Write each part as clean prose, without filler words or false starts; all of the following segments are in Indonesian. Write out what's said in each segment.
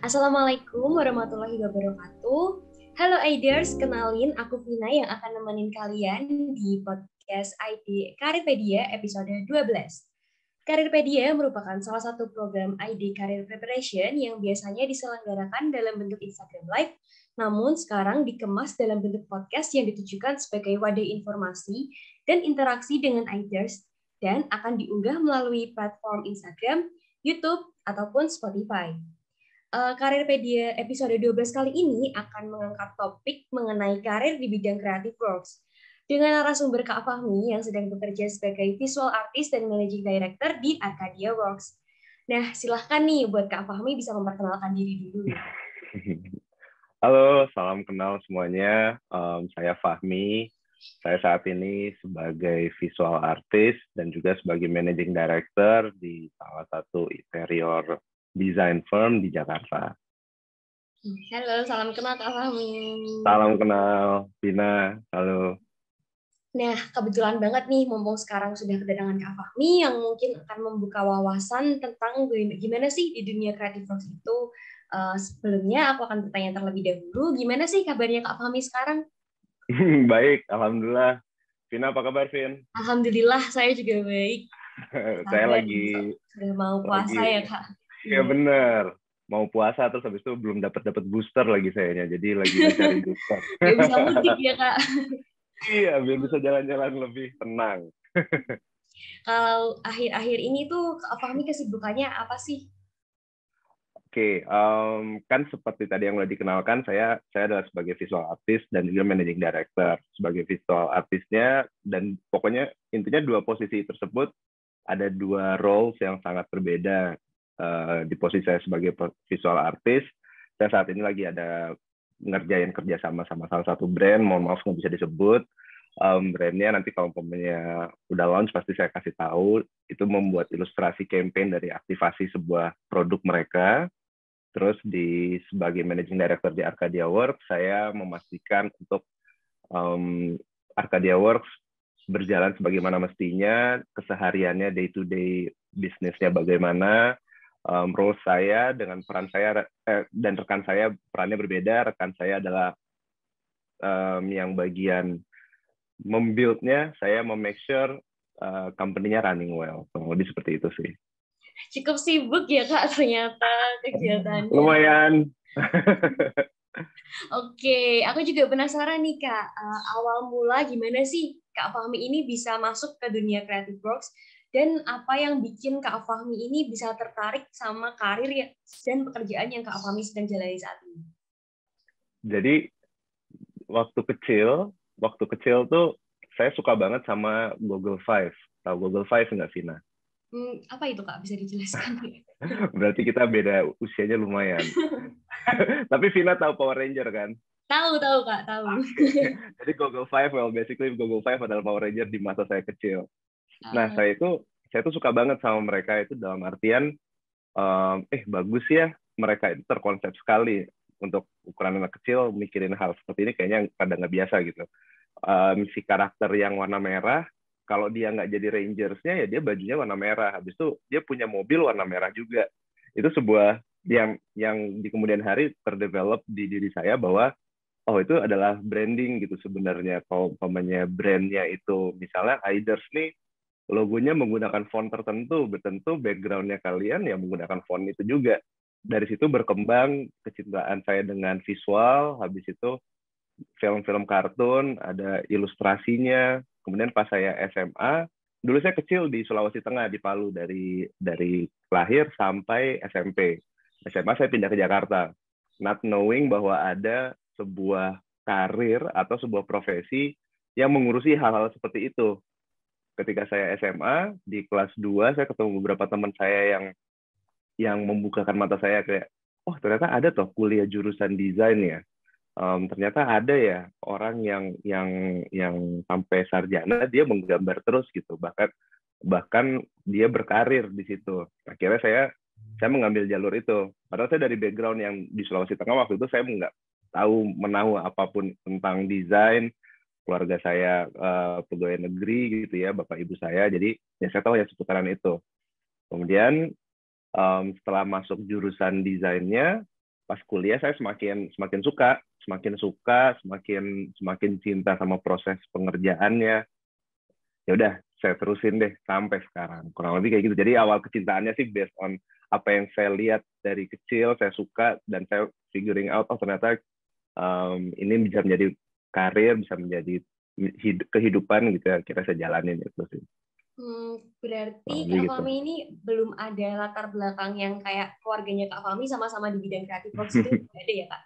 Assalamualaikum warahmatullahi wabarakatuh. Halo Aiders, kenalin aku Vina yang akan nemenin kalian di podcast ID Karirpedia episode 12. Karirpedia merupakan salah satu program ID Career Preparation yang biasanya diselenggarakan dalam bentuk Instagram Live, namun sekarang dikemas dalam bentuk podcast yang ditujukan sebagai wadah informasi dan interaksi dengan Aiders dan akan diunggah melalui platform Instagram, YouTube, ataupun Spotify. Karirpedia episode 12 kali ini akan mengangkat topik mengenai karir di bidang Creative Works dengan narasumber Kak Fahmi yang sedang bekerja sebagai visual artist dan managing director di Arcadia Works. Nah, silahkan nih buat Kak Fahmi bisa memperkenalkan diri dulu. Halo, salam kenal semuanya. Saya Fahmi. Saya saat ini sebagai visual artist dan juga sebagai managing director di salah satu interior design firm di Jakarta. Halo, salam kenal Kak Fahmi. Salam kenal, Bina. Halo. Nah, kebetulan banget nih, mumpung sekarang sudah kedatangan Kak Fahmi yang mungkin akan membuka wawasan tentang gimana sih di dunia Creative Works itu. Sebelumnya aku akan bertanya terlebih dahulu, gimana sih kabarnya Kak Fahmi sekarang? Baik, Alhamdulillah. Vina, apa kabar, Vin? Alhamdulillah, saya juga baik. Saya Sabar, lagi sudah mau puasa ya, Kak? Iya bener. Mau puasa terus habis itu belum dapat booster lagi sayanya. Jadi lagi mencari booster. Gak bisa mudik ya, Kak? Iya, biar bisa jalan-jalan lebih tenang. Kalau akhir-akhir ini tuh Kak Fahmi kesibukannya apa sih? Oke, kan seperti tadi yang udah dikenalkan, saya adalah sebagai visual artist dan juga managing director. Sebagai visual artistnya, dan pokoknya intinya dua posisi tersebut ada dua roles yang sangat berbeda. Di posisi saya sebagai visual artist, saya saat ini lagi ada ngerjain kerjasama sama salah satu brand, mohon maaf nggak bisa disebut. Brandnya nanti kalau umpamanya udah launch pasti saya kasih tahu. Itu membuat ilustrasi campaign dari aktivasi sebuah produk mereka. Terus sebagai managing director di Arcadia Works, saya memastikan untuk Arcadia Works berjalan sebagaimana mestinya, kesehariannya day-to-day bisnisnya bagaimana, role saya dengan peran saya dan rekan saya perannya berbeda. Rekan saya adalah yang bagian membuild-nya, saya make sure company-nya running well. Lebih seperti itu sih. Cukup sibuk ya, Kak, ternyata kegiatannya. Lumayan. Oke, aku juga penasaran nih, Kak. Awal mula gimana sih Kak Fahmi ini bisa masuk ke dunia Creative Works dan apa yang bikin Kak Fahmi ini bisa tertarik sama karir dan pekerjaan yang Kak Fahmi sedang jalani saat ini? Jadi waktu kecil tuh saya suka banget sama Google Five. Tahu Google Five nggak, Vina? Apa itu, Kak? Bisa dijelaskan? Berarti kita beda usianya lumayan. Tapi Vina tahu Power Ranger kan? Tahu, Kak, tahu. Jadi Google Five, basically Google Five adalah Power Ranger di masa saya kecil. Nah, saya tuh suka banget sama mereka itu dalam artian, bagus ya, mereka itu terkonsep sekali untuk ukuran anak kecil mikirin hal seperti ini kayaknya kadang nggak biasa gitu. Si karakter yang warna merah, kalau dia nggak jadi Rangers-nya ya dia bajunya warna merah. Habis itu dia punya mobil warna merah juga. Itu sebuah yang di kemudian hari terdevelop di diri saya bahwa itu adalah branding gitu sebenarnya. Kalau umpamanya brandnya itu misalnya Aiders nih logonya menggunakan font tertentu, tentu background-nya kalian ya menggunakan font itu juga. Dari situ berkembang kecintaan saya dengan visual, habis itu film-film kartun, ada ilustrasinya. Kemudian pas saya SMA, dulu saya kecil di Sulawesi Tengah, di Palu, dari lahir sampai SMP. SMA saya pindah ke Jakarta, not knowing bahwa ada sebuah karir atau sebuah profesi yang mengurusi hal-hal seperti itu. Ketika saya SMA, di kelas 2, saya ketemu beberapa teman saya yang membukakan mata saya kayak, oh ternyata ada toh kuliah jurusan desain ya. Ternyata ada ya orang yang sampai sarjana dia menggambar terus gitu, bahkan dia berkarir di situ. Akhirnya saya mengambil jalur itu. Padahal saya dari background yang di Sulawesi Tengah waktu itu saya nggak tahu menahu apapun tentang desain. Keluarga saya pegawai negeri gitu ya, bapak ibu saya. Jadi ya saya tahu ya seputaran itu. Kemudian setelah masuk jurusan desainnya, pas kuliah saya semakin suka, semakin cinta sama proses pengerjaannya. Ya udah, saya terusin deh sampai sekarang. Kurang lebih kayak gitu. Jadi awal kecintaannya sih based on apa yang saya lihat dari kecil, saya suka, dan saya figuring out, oh ternyata ini bisa menjadi karir, bisa menjadi kehidupan gitu ya, kita saya jalanin itu sih. Berarti Lebih Kak gitu. Fahmi ini belum ada latar belakang yang kayak keluarganya Kak Fahmi sama-sama di bidang kreatif works itu nggak ada ya Kak?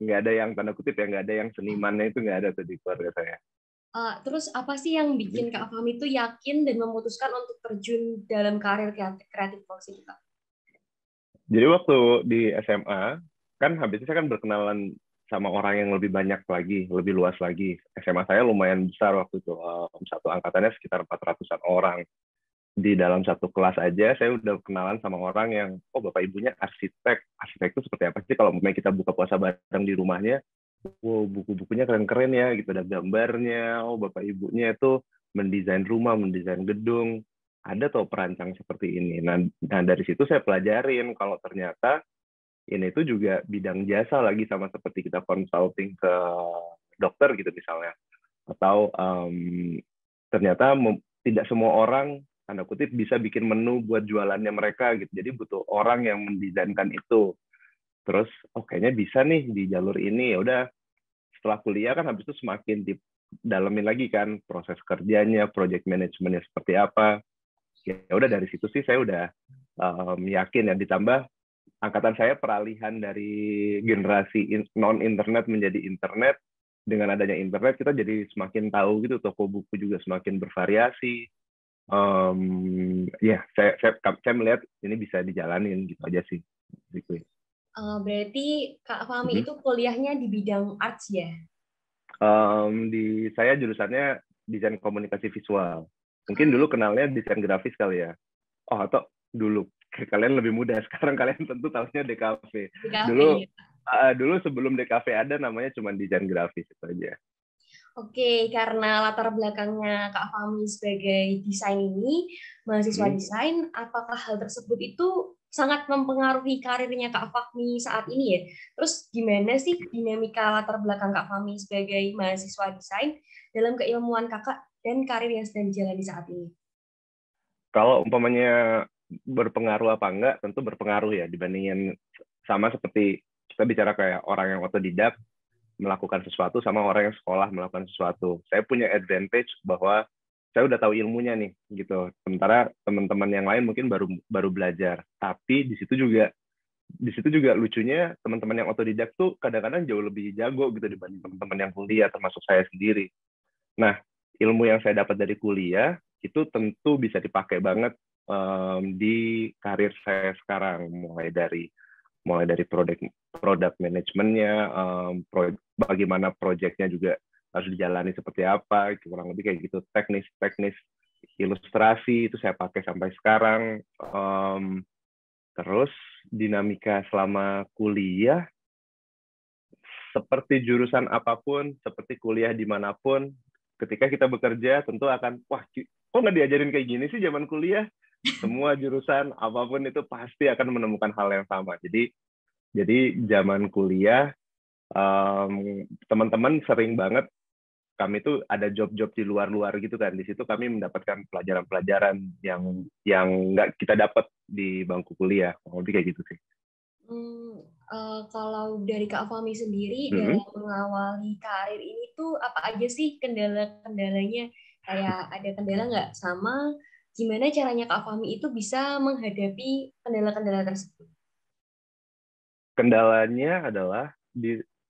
Nggak ada yang tanda kutip ya, nggak ada yang senimannya itu nggak ada tuh di keluarga saya. Terus apa sih yang bikin Kak Fahmi itu yakin dan memutuskan untuk terjun dalam karir kreatif works itu Kak? Jadi waktu di SMA kan habis itu saya kan berkenalan sama orang yang lebih banyak lagi, lebih luas lagi. SMA saya lumayan besar waktu itu, satu angkatannya sekitar 400-an orang. Di dalam satu kelas aja saya udah kenalan sama orang yang, oh bapak ibunya arsitek. Arsitek itu seperti apa sih kalau misalnya kita buka puasa bareng di rumahnya? Wow, buku-bukunya keren-keren ya, gitu, ada gambarnya. Oh bapak ibunya itu mendesain rumah, mendesain gedung. Ada tuh perancang seperti ini. Nah dari situ saya pelajarin kalau ternyata ini tuh juga bidang jasa lagi, sama seperti kita consulting ke dokter gitu misalnya. Atau ternyata tidak semua orang, tanda kutip, bisa bikin menu buat jualannya mereka gitu. Jadi butuh orang yang mendesainkan itu. Terus, oh kayaknya bisa nih di jalur ini. Ya udah, setelah kuliah kan habis itu semakin didalamin lagi kan proses kerjanya, project manajemennya seperti apa. Ya udah dari situ sih saya udah yakin ya. Ditambah angkatan saya peralihan dari generasi non internet menjadi internet. Dengan adanya internet kita jadi semakin tahu gitu, toko buku juga semakin bervariasi. Ya, saya melihat ini bisa dijalanin gitu aja sih. Berarti Kak Fahmi itu kuliahnya di bidang arts ya? Di saya jurusannya desain komunikasi visual. Mungkin dulu kenalnya desain grafis kali ya. Oh, atau dulu kalian lebih muda. Sekarang kalian tentu tahunya DKV. Dulu sebelum DKV ada namanya cuma desain grafis itu aja. Oke, karena latar belakangnya Kak Fahmi sebagai desain ini, mahasiswa desain, apakah hal tersebut itu sangat mempengaruhi karirnya Kak Fahmi saat ini ya? Terus gimana sih dinamika latar belakang Kak Fahmi sebagai mahasiswa desain dalam keilmuan kakak dan karir yang sedang dijalani saat ini? Kalau umpamanya berpengaruh apa enggak, tentu berpengaruh ya, dibandingin sama seperti kita bicara kayak orang yang otodidak melakukan sesuatu sama orang yang sekolah melakukan sesuatu. Saya punya advantage bahwa saya udah tahu ilmunya nih gitu. Sementara teman-teman yang lain mungkin baru belajar. Tapi di situ juga lucunya teman-teman yang otodidak tuh kadang-kadang jauh lebih jago gitu dibanding teman-teman yang kuliah, termasuk saya sendiri. Nah, ilmu yang saya dapat dari kuliah itu tentu bisa dipakai banget di karir saya sekarang, mulai dari produk manajemennya, bagaimana proyeknya juga harus dijalani seperti apa, kurang lebih kayak gitu. Teknis ilustrasi itu saya pakai sampai sekarang. Terus dinamika selama kuliah, seperti jurusan apapun, seperti kuliah dimanapun, ketika kita bekerja tentu akan, wah kok nggak diajarin kayak gini sih zaman kuliah? Semua jurusan apapun itu pasti akan menemukan hal yang sama. Jadi zaman kuliah, teman-teman sering banget kami tuh ada job-job di luar-luar gitu kan. Di situ kami mendapatkan pelajaran-pelajaran yang nggak kita dapat di bangku kuliah. Lebih kayak gitu sih. Kalau dari Kak Fahmi sendiri dalam mengawali karir ini tuh apa aja sih kendala-kendalanya? Kayak ada kendala nggak? Sama gimana caranya Kak Fahmi itu bisa menghadapi kendala-kendala tersebut? Kendalanya adalah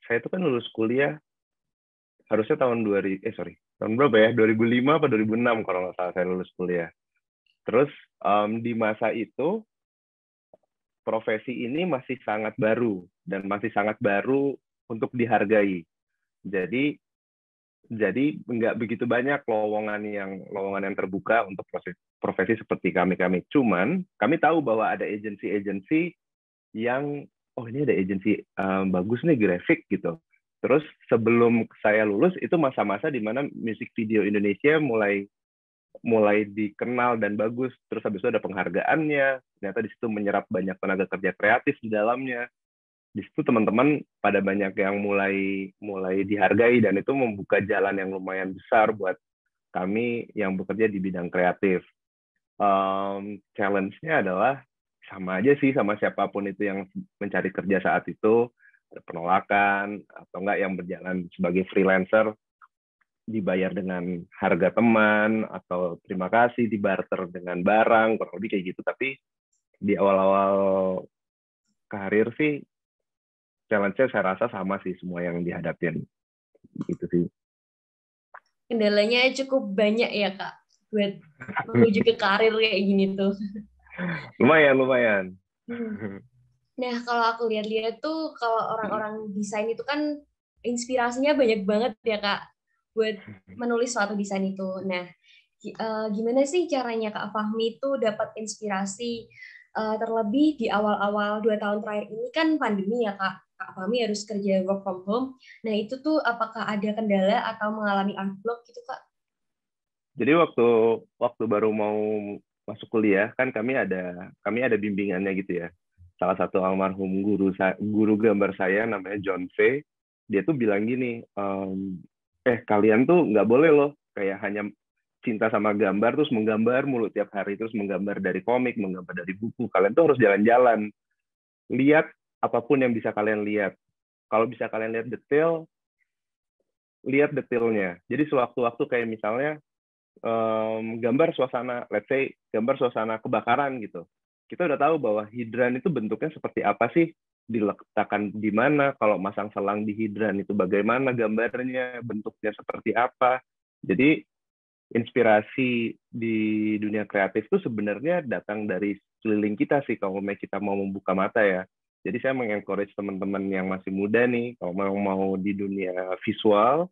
saya itu kan lulus kuliah harusnya tahun tahun berapa ya? 2005 atau 2006 kalau nggak salah saya lulus kuliah. Terus di masa itu profesi ini masih sangat baru dan masih sangat baru untuk dihargai. Jadi nggak begitu banyak lowongan yang terbuka untuk profesi seperti kami. Cuman kami tahu bahwa ada agensi-agensi yang, oh ini ada agensi bagus nih grafik gitu. Terus sebelum saya lulus itu masa-masa di mana musik video Indonesia mulai mulai dikenal dan bagus, terus habis itu ada penghargaannya, ternyata di situ menyerap banyak tenaga kerja kreatif di dalamnya. Di situ teman-teman pada banyak yang mulai dihargai, dan itu membuka jalan yang lumayan besar buat kami yang bekerja di bidang kreatif. Challenge-nya adalah sama aja sih sama siapapun itu yang mencari kerja saat itu, ada penolakan atau enggak yang berjalan sebagai freelancer, dibayar dengan harga teman atau terima kasih, dibarter dengan barang, kurang lebih kayak gitu. Tapi di awal-awal karir sih challenge-nya saya rasa sama sih semua yang dihadapin gitu sih. Kendalanya cukup banyak ya Kak buat menuju ke karir kayak gini tuh. Lumayan. Nah, kalau aku lihat-lihat tuh kalau orang-orang desain itu kan inspirasinya banyak banget ya Kak buat menulis suatu desain itu. Nah, gimana sih caranya Kak Fahmi itu dapat inspirasi terlebih di awal-awal 2 tahun terakhir ini kan pandemi ya Kak. Kak Fahmi harus kerja work from home. Nah, itu tuh apakah ada kendala atau mengalami art block gitu Kak? Jadi waktu baru mau masuk kuliah kan kami ada bimbingannya gitu ya. Salah satu almarhum guru gambar saya namanya John Fay, dia tuh bilang gini, kalian tuh nggak boleh loh kayak hanya cinta sama gambar terus menggambar mulu tiap hari, terus menggambar dari komik, menggambar dari buku. Kalian tuh harus jalan-jalan, lihat apapun yang bisa kalian lihat. Kalau bisa kalian lihat detail, lihat detailnya. Jadi sewaktu-waktu kayak misalnya gambar suasana, let's say gambar suasana kebakaran gitu. Kita udah tahu bahwa hidran itu bentuknya seperti apa sih, diletakkan di mana, kalau masang selang di hidran itu bagaimana gambarnya, bentuknya seperti apa. Jadi inspirasi di dunia kreatif itu sebenarnya datang dari sekeliling kita sih, kalau kita mau membuka mata ya. Jadi saya mengencourage teman-teman yang masih muda nih, kalau mau di dunia visual,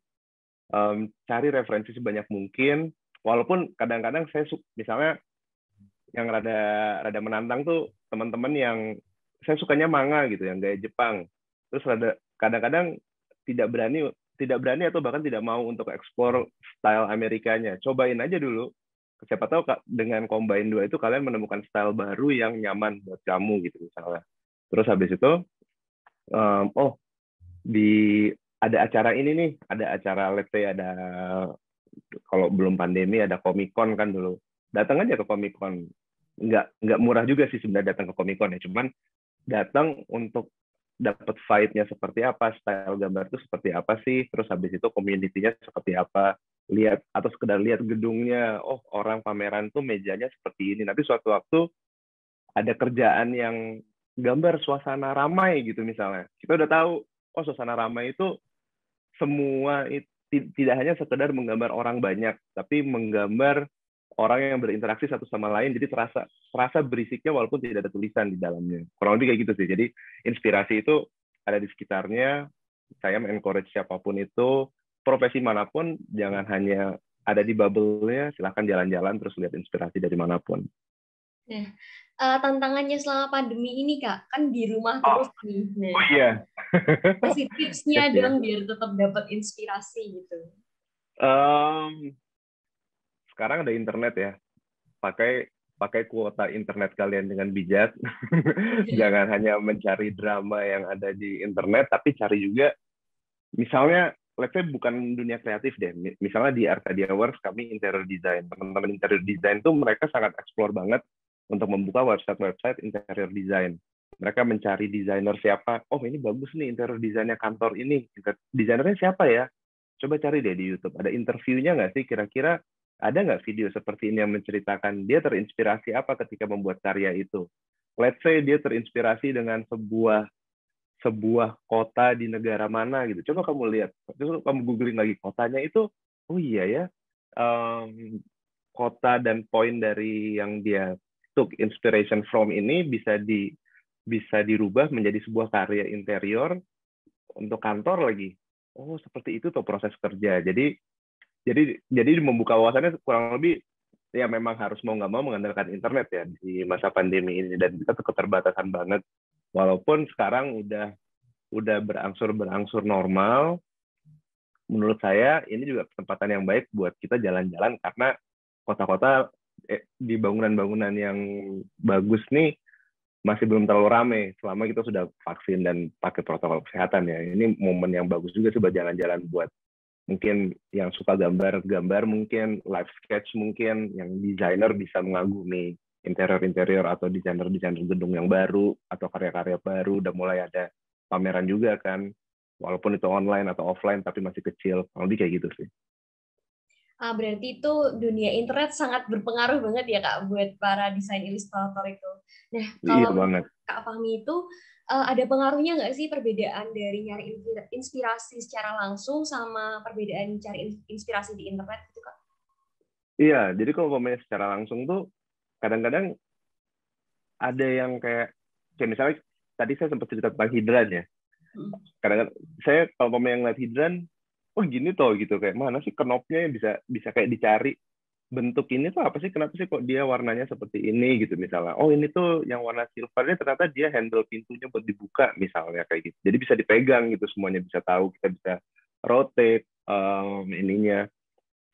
cari referensi sebanyak mungkin. Walaupun kadang-kadang saya misalnya yang rada menantang tuh teman-teman yang saya sukanya manga gitu, yang gaya Jepang. Terus kadang-kadang tidak berani atau bahkan tidak mau untuk explore style Amerikanya. Cobain aja dulu. Siapa tahu dengan combine dua itu kalian menemukan style baru yang nyaman buat kamu gitu misalnya. Terus habis itu ada acara ini nih, ada acara let's say ada, kalau belum pandemi ada Comic Con kan dulu. Datang aja ke Comic Con. Nggak murah juga sih sebenarnya datang ke Comic Con ya, cuman datang untuk dapat fight-nya seperti apa, style gambar itu seperti apa sih, terus habis itu community-nya seperti apa, lihat atau sekedar lihat gedungnya, oh orang pameran tuh mejanya seperti ini. Nanti suatu waktu ada kerjaan yang gambar suasana ramai gitu misalnya. Kita udah tahu, oh suasana ramai itu semua tidak hanya sekedar menggambar orang banyak, tapi menggambar orang yang berinteraksi satu sama lain, jadi terasa berisiknya walaupun tidak ada tulisan di dalamnya. Kurang lebih kayak gitu sih. Jadi inspirasi itu ada di sekitarnya. Saya mengencourage siapapun itu, profesi manapun, jangan hanya ada di bubble-nya, silahkan jalan-jalan terus lihat inspirasi dari manapun. Nah, tantangannya selama pandemi ini Kak, kan di rumah terus nih. Nah, oh iya. kasih tipsnya dong biar tetap dapat inspirasi gitu. Sekarang ada internet ya. Pakai kuota internet kalian dengan bijak. Jangan hanya mencari drama yang ada di internet, tapi cari juga, misalnya, let's say bukan dunia kreatif deh. Misalnya di Arcadia Works, kami interior design. Teman-teman interior design tuh mereka sangat explore banget untuk membuka website interior design. Mereka mencari desainer siapa. Oh, ini bagus nih interior desainnya kantor ini. Desainernya siapa ya? Coba cari deh di YouTube. Ada interviewnya nggak sih? Kira-kira ada nggak video seperti ini yang menceritakan dia terinspirasi apa ketika membuat karya itu? Let's say dia terinspirasi dengan sebuah kota di negara mana gitu. Coba kamu lihat, terus kamu googling lagi kotanya itu, oh iya ya, kota dan poin dari yang dia took inspiration from ini bisa dirubah menjadi sebuah karya interior untuk kantor lagi. Oh seperti itu tuh proses kerja. Jadi membuka wawasannya kurang lebih ya, memang harus mau nggak mau mengandalkan internet ya di masa pandemi ini, dan kita tuh keterbatasan banget. Walaupun sekarang udah berangsur normal, menurut saya ini juga kesempatan yang baik buat kita jalan-jalan, karena kota-kota di bangunan-bangunan yang bagus nih masih belum terlalu rame selama kita sudah vaksin dan pakai protokol kesehatan ya. Ini momen yang bagus juga sih buat jalan-jalan, buat mungkin yang suka gambar mungkin live sketch, mungkin yang desainer bisa mengagumi interior atau desainer gedung yang baru atau karya-karya baru. Udah mulai ada pameran juga kan, walaupun itu online atau offline tapi masih kecil. Lebih kayak gitu sih. Berarti itu dunia internet sangat berpengaruh banget ya Kak buat para desain ilustrator itu. Nah, Iya kalau banget. Kak Fahmi itu ada pengaruhnya nggak sih perbedaan dari nyari inspirasi secara langsung sama perbedaan cari inspirasi di internet gitu Kak? Iya, jadi kalau ngomongnya secara langsung tuh kadang-kadang ada yang kayak misalnya tadi saya sempat cerita tentang hidran ya. Kadang-kadang saya kalau ngomong yang lihat hidran, oh gini toh gitu, kayak mana sih knopnya yang bisa kayak dicari bentuk ini tuh apa sih, kenapa sih kok dia warnanya seperti ini gitu misalnya. Oh ini tuh yang warna silvernya ternyata dia handle pintunya buat dibuka misalnya kayak gitu. Jadi bisa dipegang gitu, semuanya bisa tahu, kita bisa rotate ininya.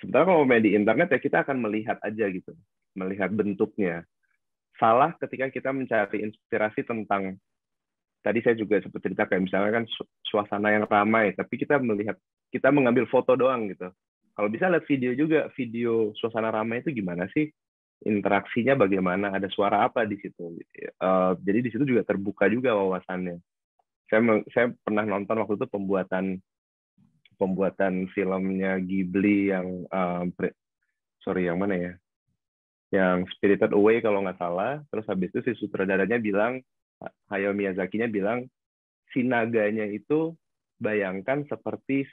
Sementara kalau main di internet ya kita akan melihat aja gitu, melihat bentuknya. Salah ketika kita mencari inspirasi tentang, tadi saya juga sempat cerita kayak misalnya kan suasana yang ramai, tapi kita mengambil foto doang gitu. Kalau bisa lihat video juga, video suasana ramai itu gimana sih, interaksinya bagaimana, ada suara apa di situ. Jadi di situ juga terbuka juga wawasannya. Saya pernah nonton waktu itu pembuatan filmnya Ghibli yang yang mana ya? Yang Spirited Away kalau nggak salah. Terus habis itu si sutradaranya bilang, Hayao Miyazaki-nya bilang, si naganya itu bayangkan seperti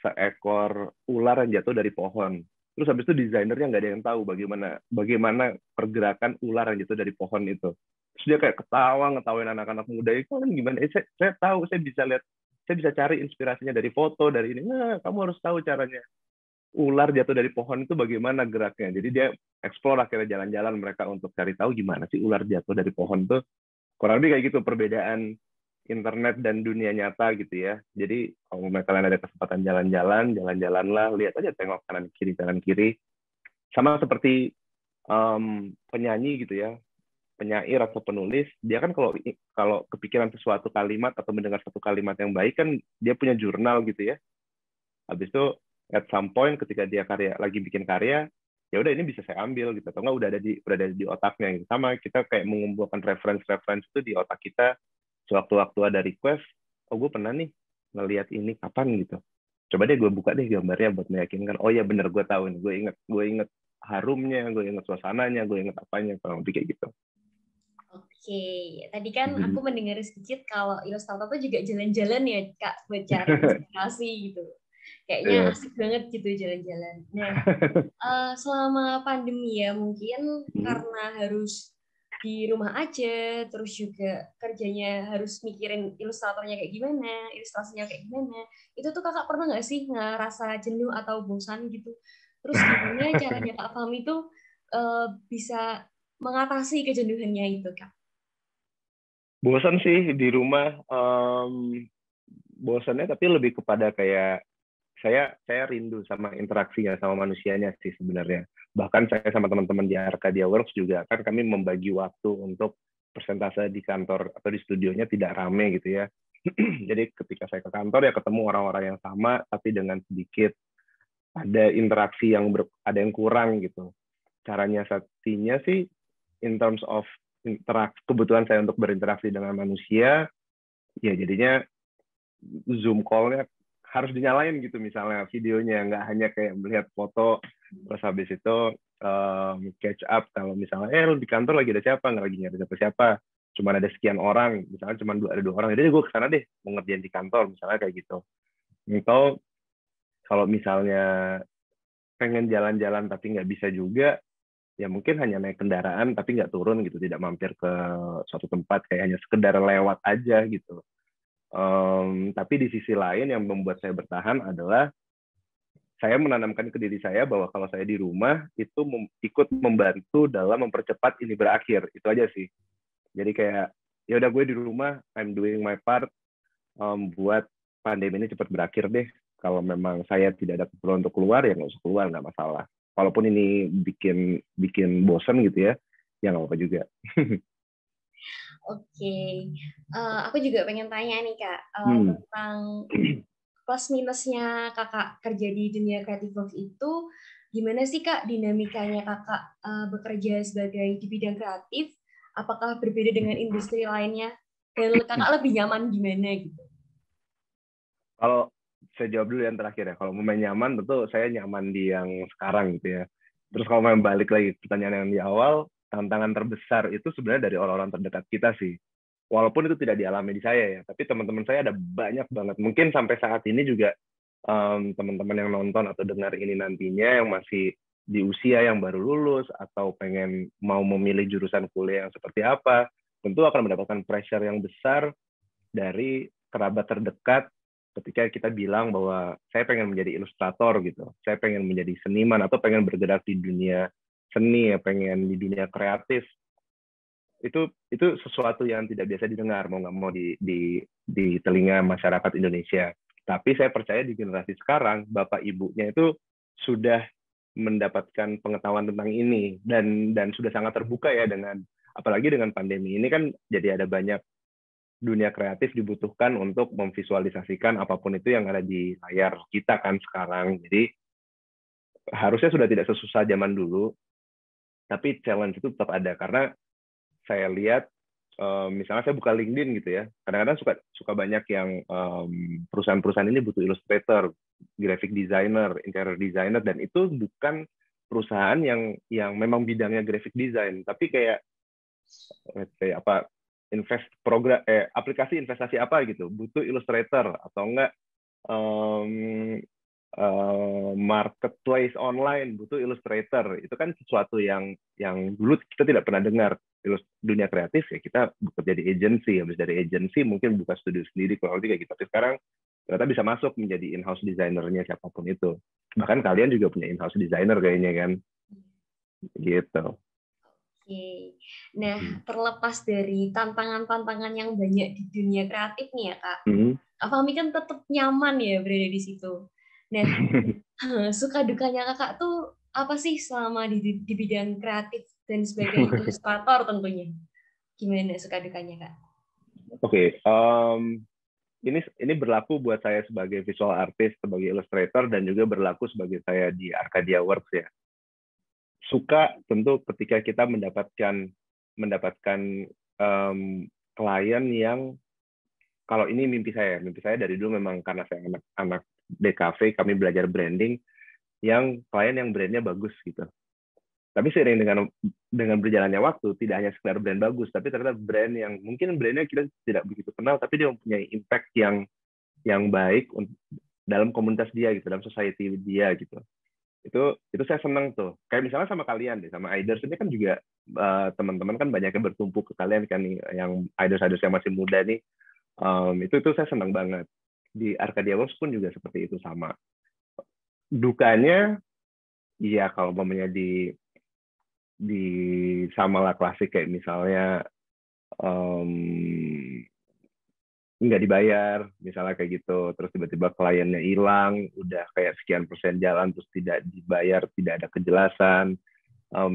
seekor ular yang jatuh dari pohon. Terus habis itu desainernya nggak ada yang tahu bagaimana pergerakan ular yang jatuh dari pohon itu. Terus dia kayak ngetawain anak-anak muda itu kan gimana? Saya tahu, saya bisa cari inspirasinya dari foto, dari ini. Nah, kamu harus tahu caranya. Ular jatuh dari pohon itu bagaimana geraknya. Jadi dia explore akhirnya jalan-jalan mereka untuk cari tahu gimana sih ular jatuh dari pohon tuh. Kurang lebih kayak gitu perbedaan internet dan dunia nyata gitu ya. Jadi kalau kalian ada kesempatan jalan-jalanlah, lihat aja, tengok kanan kiri. Sama seperti penyanyi gitu ya, penyair atau penulis, dia kan kalau kepikiran sesuatu kalimat atau mendengar satu kalimat yang baik kan dia punya jurnal gitu ya. Habis itu at some point ketika dia lagi bikin karya, ya udah ini bisa saya ambil gitu, atau enggak udah ada di otaknya gitu. Sama kita kayak mengumpulkan reference itu di otak kita. Sewaktu-waktu ada request, oh gue pernah nih ngelihat ini kapan gitu, coba deh gue buka deh gambarnya buat meyakinkan, oh ya bener gue tahu nih, gue inget harumnya, gue inget suasananya, gue inget apanya, kalau lebih kayak gitu. Oke, tadi kan aku mendengar sedikit kalau ilustrator tuh juga jalan-jalan ya Kak buat cari inspirasi gitu. Kayaknya asik banget gitu jalan-jalan. Nah, selama pandemi ya mungkin karena harus di rumah aja, terus juga kerjanya harus mikirin ilustratornya kayak gimana, ilustrasinya kayak gimana. Itu tuh Kakak pernah nggak sih ngerasa jenuh atau bosan gitu? Terus gimana caranya Kak Fahmi tuh bisa mengatasi kejenuhannya itu Kak? Bosan sih di rumah, bosannya tapi lebih kepada kayak saya rindu sama interaksinya sama manusianya sih sebenarnya. Bahkan saya sama teman-teman di Arcadia Works juga kan kami membagi waktu untuk persentase di kantor atau di studionya tidak rame gitu ya. Jadi ketika saya ke kantor ya ketemu orang-orang yang sama tapi dengan sedikit ada interaksi ada yang kurang gitu. Caranya satunya sih in terms of kebutuhan saya untuk berinteraksi dengan manusia, ya jadinya Zoom call-nya harus dinyalain gitu misalnya videonya, nggak hanya kayak melihat foto terus habis itu catch up. Kalau misalnya lu di kantor lagi ada siapa, nggak lagi nyari siapa, cuma ada sekian orang, misalnya cuma ada 2 orang, jadi gue kesana deh mau ngerjain di kantor misalnya kayak gitu. Atau kalau misalnya pengen jalan-jalan tapi nggak bisa juga, ya mungkin hanya naik kendaraan tapi nggak turun gitu, tidak mampir ke suatu tempat, kayak hanya sekedar lewat aja gitu. Tapi di sisi lain yang membuat saya bertahan adalah saya menanamkan ke diri saya bahwa kalau saya di rumah itu ikut membantu dalam mempercepat ini berakhir, itu aja sih. Jadi kayak ya udah gue di rumah, I'm doing my part buat pandemi ini cepat berakhir deh. Kalau memang saya tidak ada keperluan untuk keluar ya nggak usah keluar, nggak masalah. walaupun ini bikin bosan gitu ya, ya nggak apa-apa juga. Oke, aku juga pengen tanya nih Kak, tentang plus minusnya Kakak kerja di dunia creative work itu gimana sih Kak dinamikanya Kakak bekerja sebagai di bidang kreatif? Apakah berbeda dengan industri lainnya? Dan Kakak lebih nyaman gimana gitu? Kalau saya jawab dulu yang terakhir ya, kalau mau main nyaman tentu saya nyaman di yang sekarang gitu ya. Terus kalau main balik lagi pertanyaan yang di awal, tantangan terbesar itu sebenarnya dari orang-orang terdekat kita sih. Walaupun itu tidak dialami di saya ya, tapi teman-teman saya ada banyak banget. Mungkin sampai saat ini juga teman-teman yang nonton atau dengar ini nantinya yang masih di usia yang baru lulus atau pengen mau memilih jurusan kuliah yang seperti apa, tentu akan mendapatkan pressure yang besar dari kerabat terdekat ketika kita bilang bahwa saya pengen menjadi ilustrator gitu, saya pengen menjadi seniman atau pengen bergerak di dunia seni ya, pengen di dunia kreatif. Itu sesuatu yang tidak biasa didengar mau nggak mau di telinga masyarakat Indonesia. Tapi saya percaya di generasi sekarang bapak ibunya itu sudah mendapatkan pengetahuan tentang ini dan sudah sangat terbuka ya dengan apalagi dengan pandemi ini kan jadi ada banyak dunia kreatif dibutuhkan untuk memvisualisasikan apapun itu yang ada di layar kita kan sekarang. Jadi harusnya sudah tidak sesusah zaman dulu, tapi challenge itu tetap ada karena saya lihat misalnya saya buka LinkedIn gitu ya, kadang-kadang suka banyak yang perusahaan-perusahaan ini butuh illustrator, graphic designer, interior designer, dan itu bukan perusahaan yang memang bidangnya graphic design, tapi kayak apa aplikasi investasi apa gitu butuh illustrator atau enggak marketplace online butuh illustrator. Itu kan sesuatu yang dulu kita tidak pernah dengar. Dunia kreatif ya kita bekerja di agency, habis dari agency mungkin buka studio sendiri kalau kayak gitu. Tapi sekarang ternyata bisa masuk menjadi in-house designernya siapapun itu. Bahkan kalian juga punya in-house designer kayaknya kan, gitu. Oke, nah terlepas dari tantangan-tantangan yang banyak di dunia kreatif nih ya Kak, Fahmi kan tetap nyaman ya berada di situ. Nah, suka dukanya Kakak tuh apa sih selama di bidang kreatif dan sebagai ilustrator tentunya? Gimana suka dukanya Kak? Oke, ini berlaku buat saya sebagai visual artist, sebagai illustrator, dan juga berlaku sebagai saya di Arcadia Works ya. Suka tentu ketika kita mendapatkan klien yang kalau ini mimpi saya dari dulu memang karena saya anak DKV, kami belajar branding yang klien yang brandnya bagus gitu. Tapi seiring dengan berjalannya waktu, tidak hanya sekedar brand bagus, tapi ternyata brand yang mungkin brandnya kita tidak begitu kenal, tapi dia mempunyai impact yang baik dalam komunitas dia gitu, dalam society dia gitu. Itu saya senang tuh. Kayak misalnya sama kalian deh, sama Iders ini kan juga teman-teman kan banyak yang bertumpuk ke kalian kan nih, yang Iders yang masih muda nih. Itu saya senang banget. Di Arcadia Works pun juga seperti itu sama. Dukanya, iya kalau mamanya di Samala Klasik kayak misalnya nggak dibayar, misalnya kayak gitu, terus tiba-tiba kliennya hilang, udah kayak sekian persen jalan terus tidak dibayar, tidak ada kejelasan.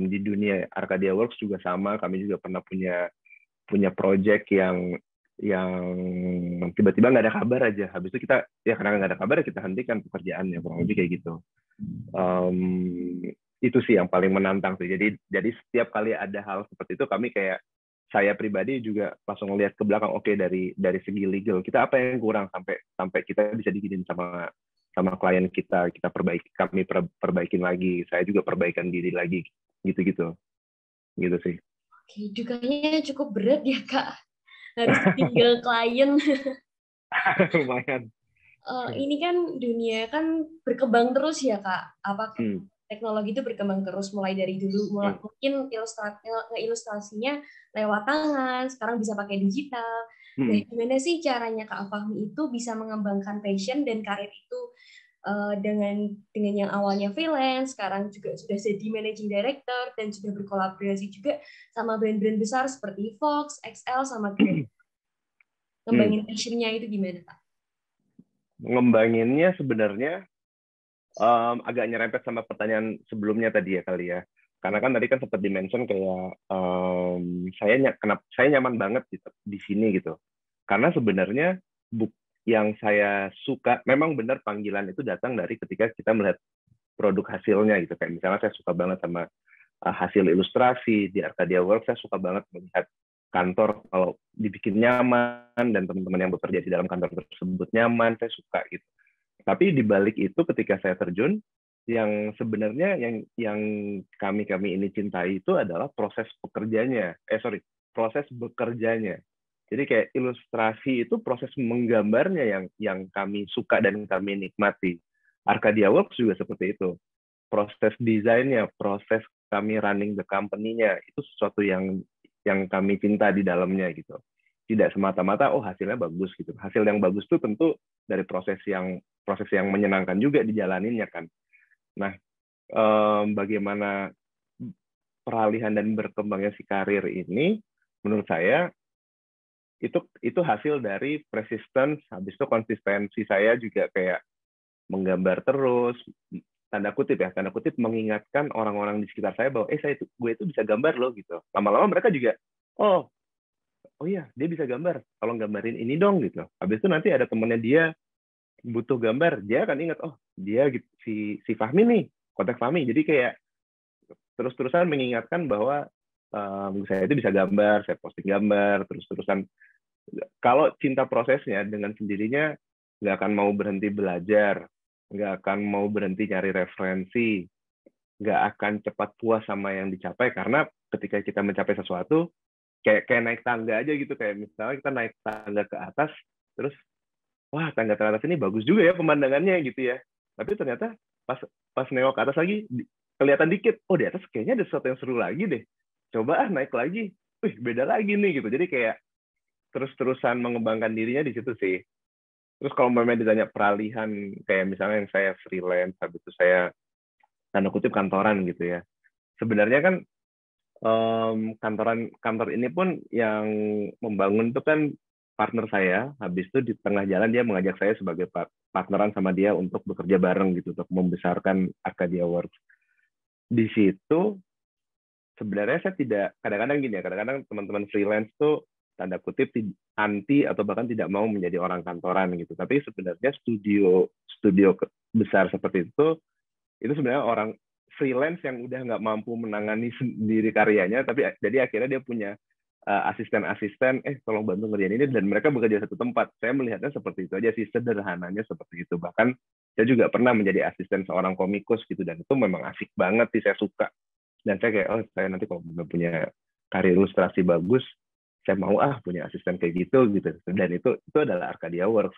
Di dunia Arcadia Works juga sama, kami juga pernah punya project yang tiba-tiba nggak ada kabar aja, habis itu kita ya karena nggak ada kabar kita hentikan pekerjaannya, kurang lebih kayak gitu. Itu sih yang paling menantang sih. Jadi setiap kali ada hal seperti itu kami kayak saya pribadi juga langsung ngelihat ke belakang, oke, dari segi legal kita apa yang kurang sampai kita bisa diginin sama klien kita kami perbaikin lagi, saya juga perbaikan diri lagi gitu sih. Oke, dukanya cukup berat ya Kak, harus tinggal klien. Lumayan. Ini kan dunia kan berkembang terus ya Kak, teknologi itu berkembang terus mulai dari dulu mungkin ilustrasinya lewat tangan, sekarang bisa pakai digital. Nah, gimana sih caranya Kak Fahmi itu bisa mengembangkan passion dan karir itu dengan yang awalnya freelance, sekarang juga sudah jadi managing director dan sudah berkolaborasi juga sama brand-brand besar seperti Fox, XL sama Grab. Ngembangin passion-nya itu gimana Kak? Ngembanginnya sebenarnya Agak nyerempet sama pertanyaan sebelumnya tadi ya kali ya. Karena kan tadi kan sempat dimention kayak saya nyaman banget di sini gitu. Karena sebenarnya yang saya suka memang benar panggilan itu datang dari ketika kita melihat produk hasilnya gitu. Kayak misalnya saya suka banget sama hasil ilustrasi di Arcadia Works. Saya suka banget melihat kantor kalau dibikin nyaman dan teman-teman yang bekerja di dalam kantor tersebut nyaman, saya suka gitu. Tapi di balik itu ketika saya terjun, yang sebenarnya yang kami ini cintai itu adalah proses pekerjanya. Proses bekerjanya. Jadi kayak ilustrasi itu proses menggambarnya yang kami suka dan kami nikmati. Arcadia Works juga seperti itu. Proses desainnya, proses kami running the company-nya itu sesuatu yang kami cinta di dalamnya gitu. Tidak semata-mata hasilnya bagus gitu. Hasil yang bagus itu tentu dari proses yang menyenangkan juga dijalaninnya kan. Nah, bagaimana peralihan dan berkembangnya si karir ini menurut saya itu hasil dari persistence, habis itu konsistensi saya juga kayak menggambar terus, tanda kutip mengingatkan orang-orang di sekitar saya bahwa gue itu bisa gambar loh gitu. Lama-lama mereka juga oh iya dia bisa gambar, tolong gambarin ini dong gitu. Habis itu nanti ada temennya dia butuh gambar, dia akan ingat dia gitu, si Fahmi nih, kontak Fahmi. Jadi kayak terus-terusan mengingatkan bahwa saya itu bisa gambar, saya posting gambar, terus-terusan. Kalau cinta prosesnya dengan sendirinya nggak akan mau berhenti belajar, nggak akan mau berhenti nyari referensi, nggak akan cepat puas sama yang dicapai, karena ketika kita mencapai sesuatu kayak naik tangga aja gitu. Kayak misalnya kita naik tangga ke atas, terus wah tangga teratas ini bagus juga ya pemandangannya gitu ya, tapi ternyata pas nengok ke atas lagi kelihatan dikit, di atas kayaknya ada sesuatu yang seru lagi deh, coba naik lagi, beda lagi nih gitu. Jadi kayak terus-terusan mengembangkan dirinya di situ sih. Terus kalau memang ditanya peralihan, kayak misalnya yang saya freelance, habis itu saya tanda kutip kantoran gitu ya. Sebenarnya kan kantor ini pun yang membangun itu kan partner saya. Habis itu di tengah jalan dia mengajak saya sebagai partneran sama dia untuk bekerja bareng gitu, untuk membesarkan Arcadia Works. Di situ sebenarnya saya tidak, kadang-kadang gini ya, kadang-kadang teman-teman freelance tuh tanda kutip anti atau bahkan tidak mau menjadi orang kantoran gitu. Tapi sebenarnya studio besar seperti itu sebenarnya orang freelance yang udah nggak mampu menangani sendiri karyanya, tapi jadi akhirnya dia punya asisten-asisten, tolong bantu ngerjain ini, dan mereka bekerja satu tempat. Saya melihatnya seperti itu aja sih, sederhananya seperti itu. Bahkan saya juga pernah menjadi asisten seorang komikus gitu, dan itu memang asik banget sih, saya suka. Dan saya kayak, saya nanti kalau punya karir ilustrasi bagus, saya mau punya asisten kayak gitu. Dan itu adalah Arcadia Works.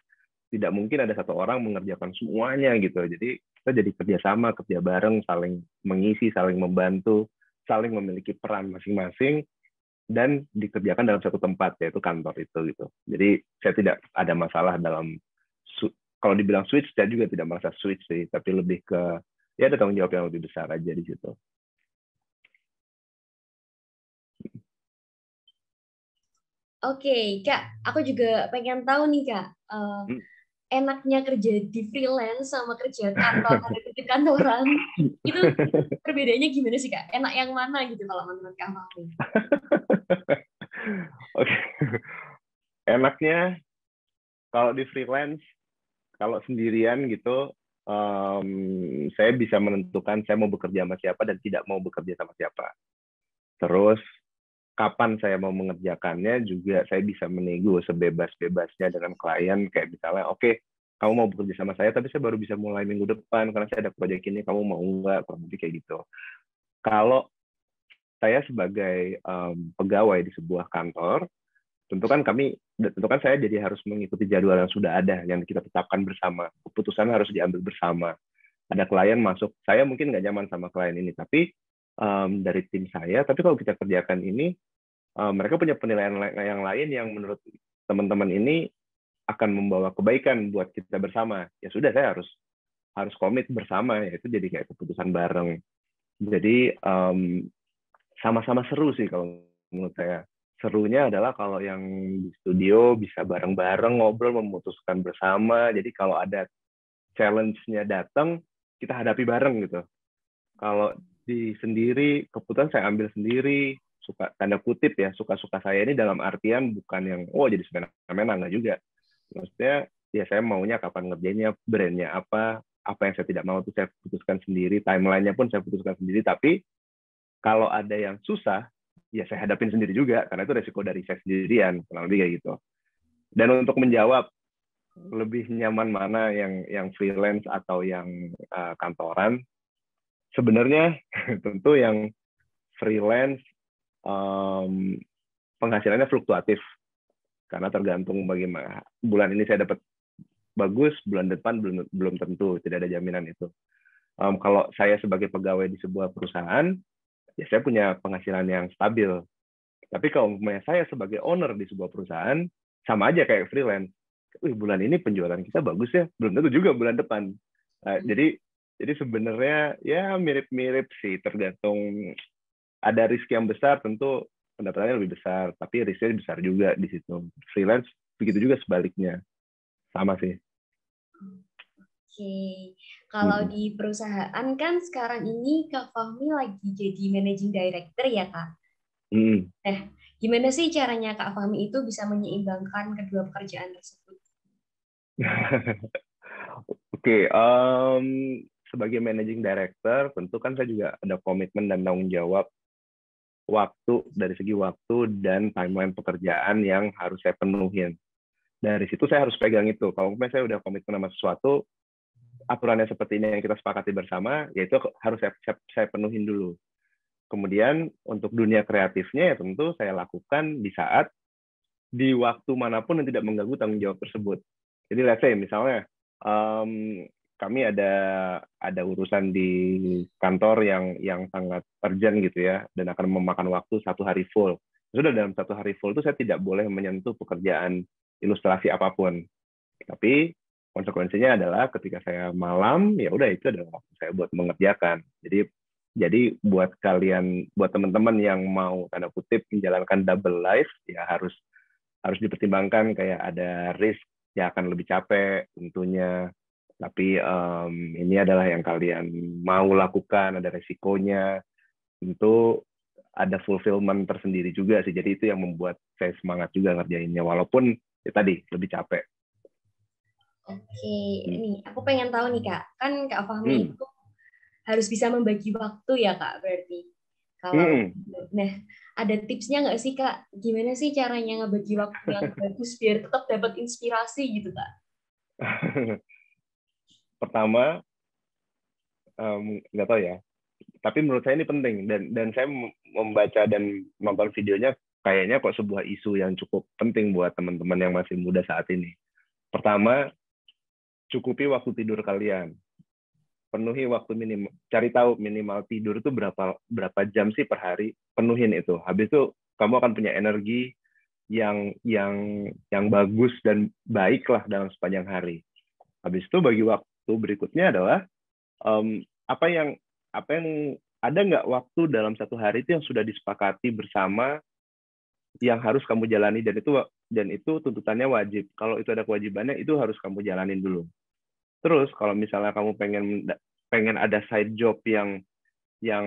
Tidak mungkin ada satu orang mengerjakan semuanya gitu. Jadi kita jadi kerjasama, kerja bareng, saling mengisi, saling membantu, saling memiliki peran masing-masing, dan dikerjakan dalam satu tempat, yaitu kantor itu gitu. Jadi saya tidak ada masalah dalam, kalau dibilang switch, saya juga tidak merasa switch sih, tapi lebih ke ya ada tanggung jawab yang lebih besar aja di situ. Oke, Kak, aku juga pengen tahu nih, Kak, enaknya kerja di freelance sama kerja kantor, di kantoran, itu perbedaannya gimana sih, Kak? Enak yang mana gitu kalau menurut Kak Fahmi? Oke. Enaknya kalau di freelance, kalau sendirian gitu, saya bisa menentukan saya mau bekerja sama siapa dan tidak mau bekerja sama siapa. Terus kapan saya mau mengerjakannya juga saya bisa menego sebebas-bebasnya dengan klien. Kayak misalnya, oke, kamu mau bekerja sama saya, tapi saya baru bisa mulai minggu depan karena saya ada proyek ini, kamu mau nggak? Kurang lebih kayak gitu. Kalau saya sebagai pegawai di sebuah kantor, tentu kan saya jadi harus mengikuti jadwal yang sudah ada, yang kita tetapkan bersama. Keputusan harus diambil bersama. Ada klien masuk, saya mungkin nggak nyaman sama klien ini, tapi dari tim saya, tapi kalau kita kerjakan ini, mereka punya penilaian yang lain yang menurut teman-teman ini akan membawa kebaikan buat kita bersama. Ya sudah, saya harus komit bersama, ya itu jadi kayak keputusan bareng. Jadi sama-sama seru sih kalau menurut saya. Serunya adalah kalau yang di studio bisa bareng-bareng ngobrol, memutuskan bersama. Jadi kalau ada challenge-nya datang, kita hadapi bareng gitu. Kalau di sendiri, keputusan saya ambil sendiri, suka tanda kutip ya, suka-suka saya ini dalam artian bukan yang jadi semena-mena, enggak juga. Maksudnya ya saya maunya kapan ngerjainnya, brandnya apa yang saya tidak mau itu saya putuskan sendiri, timelinenya pun saya putuskan sendiri. Tapi kalau ada yang susah, ya saya hadapin sendiri juga, karena itu resiko dari saya sendirian, kurang lebih kayak gitu. Dan untuk menjawab lebih nyaman mana yang freelance atau yang kantoran, sebenarnya tentu yang freelance penghasilannya fluktuatif, karena tergantung bagaimana bulan ini saya dapat bagus, bulan depan belum tentu, tidak ada jaminan itu. Kalau saya sebagai pegawai di sebuah perusahaan, ya saya punya penghasilan yang stabil. Tapi kalau saya sebagai owner di sebuah perusahaan, sama aja kayak freelance. Bulan ini penjualan kita bagus ya, belum tentu juga bulan depan. Jadi sebenarnya ya mirip-mirip sih, tergantung. Ada risk yang besar, tentu pendapatannya lebih besar, tapi risknya besar juga di situ. Freelance begitu juga sebaliknya, sama sih. Oke, kalau di perusahaan kan sekarang ini Kak Fahmi lagi jadi managing director ya Kak? Nah, gimana sih caranya Kak Fahmi itu bisa menyeimbangkan kedua pekerjaan tersebut? Oke, sebagai managing director, tentu kan saya juga ada komitmen dan tanggung jawab dari segi waktu dan timeline pekerjaan yang harus saya penuhin. Dari situ saya harus pegang itu. Kalau misalnya saya udah komitmen sama sesuatu, aturannya seperti ini yang kita sepakati bersama, yaitu harus saya penuhin dulu. Kemudian untuk dunia kreatifnya ya tentu saya lakukan di waktu manapun yang tidak mengganggu tanggung jawab tersebut. Jadi let's say misalnya kami ada urusan di kantor yang sangat urgent gitu ya, dan akan memakan waktu 1 hari full. Sudah dalam 1 hari full itu saya tidak boleh menyentuh pekerjaan ilustrasi apapun. Tapi konsekuensinya adalah ketika saya malam, ya udah itu adalah waktu saya buat mengerjakan. Jadi buat teman-teman yang mau tanda kutip menjalankan double life, ya harus dipertimbangkan, kayak ada risk ya akan lebih capek tentunya. Tapi ini adalah yang kalian mau lakukan, ada resikonya. Tentu ada fulfillment tersendiri juga sih. Jadi itu yang membuat saya semangat juga ngerjainnya, walaupun ya tadi lebih capek. Oke, nih aku pengen tahu nih Kak, kan Kak Fahmi itu harus bisa membagi waktu ya Kak, berarti. Nah, ada tipsnya nggak sih Kak? Gimana sih caranya ngebagi waktu yang bagus biar tetap dapat inspirasi gitu Kak? Pertama, nggak tahu ya, tapi menurut saya ini penting, dan saya membaca dan nonton videonya, kayaknya kok sebuah isu yang cukup penting buat teman-teman yang masih muda saat ini. Pertama, cukupi waktu tidur kalian. Penuhi waktu minimal, cari tahu minimal tidur itu berapa jam sih per hari, penuhin itu. Habis itu kamu akan punya energi yang bagus dan baik lah dalam sepanjang hari. Habis itu bagi waktu berikutnya adalah apa yang ada nggak waktu dalam 1 hari itu yang sudah disepakati bersama yang harus kamu jalani, dan itu tuntutannya wajib. Kalau itu ada kewajibannya, itu harus kamu jalanin dulu. Terus kalau misalnya kamu pengen ada side job yang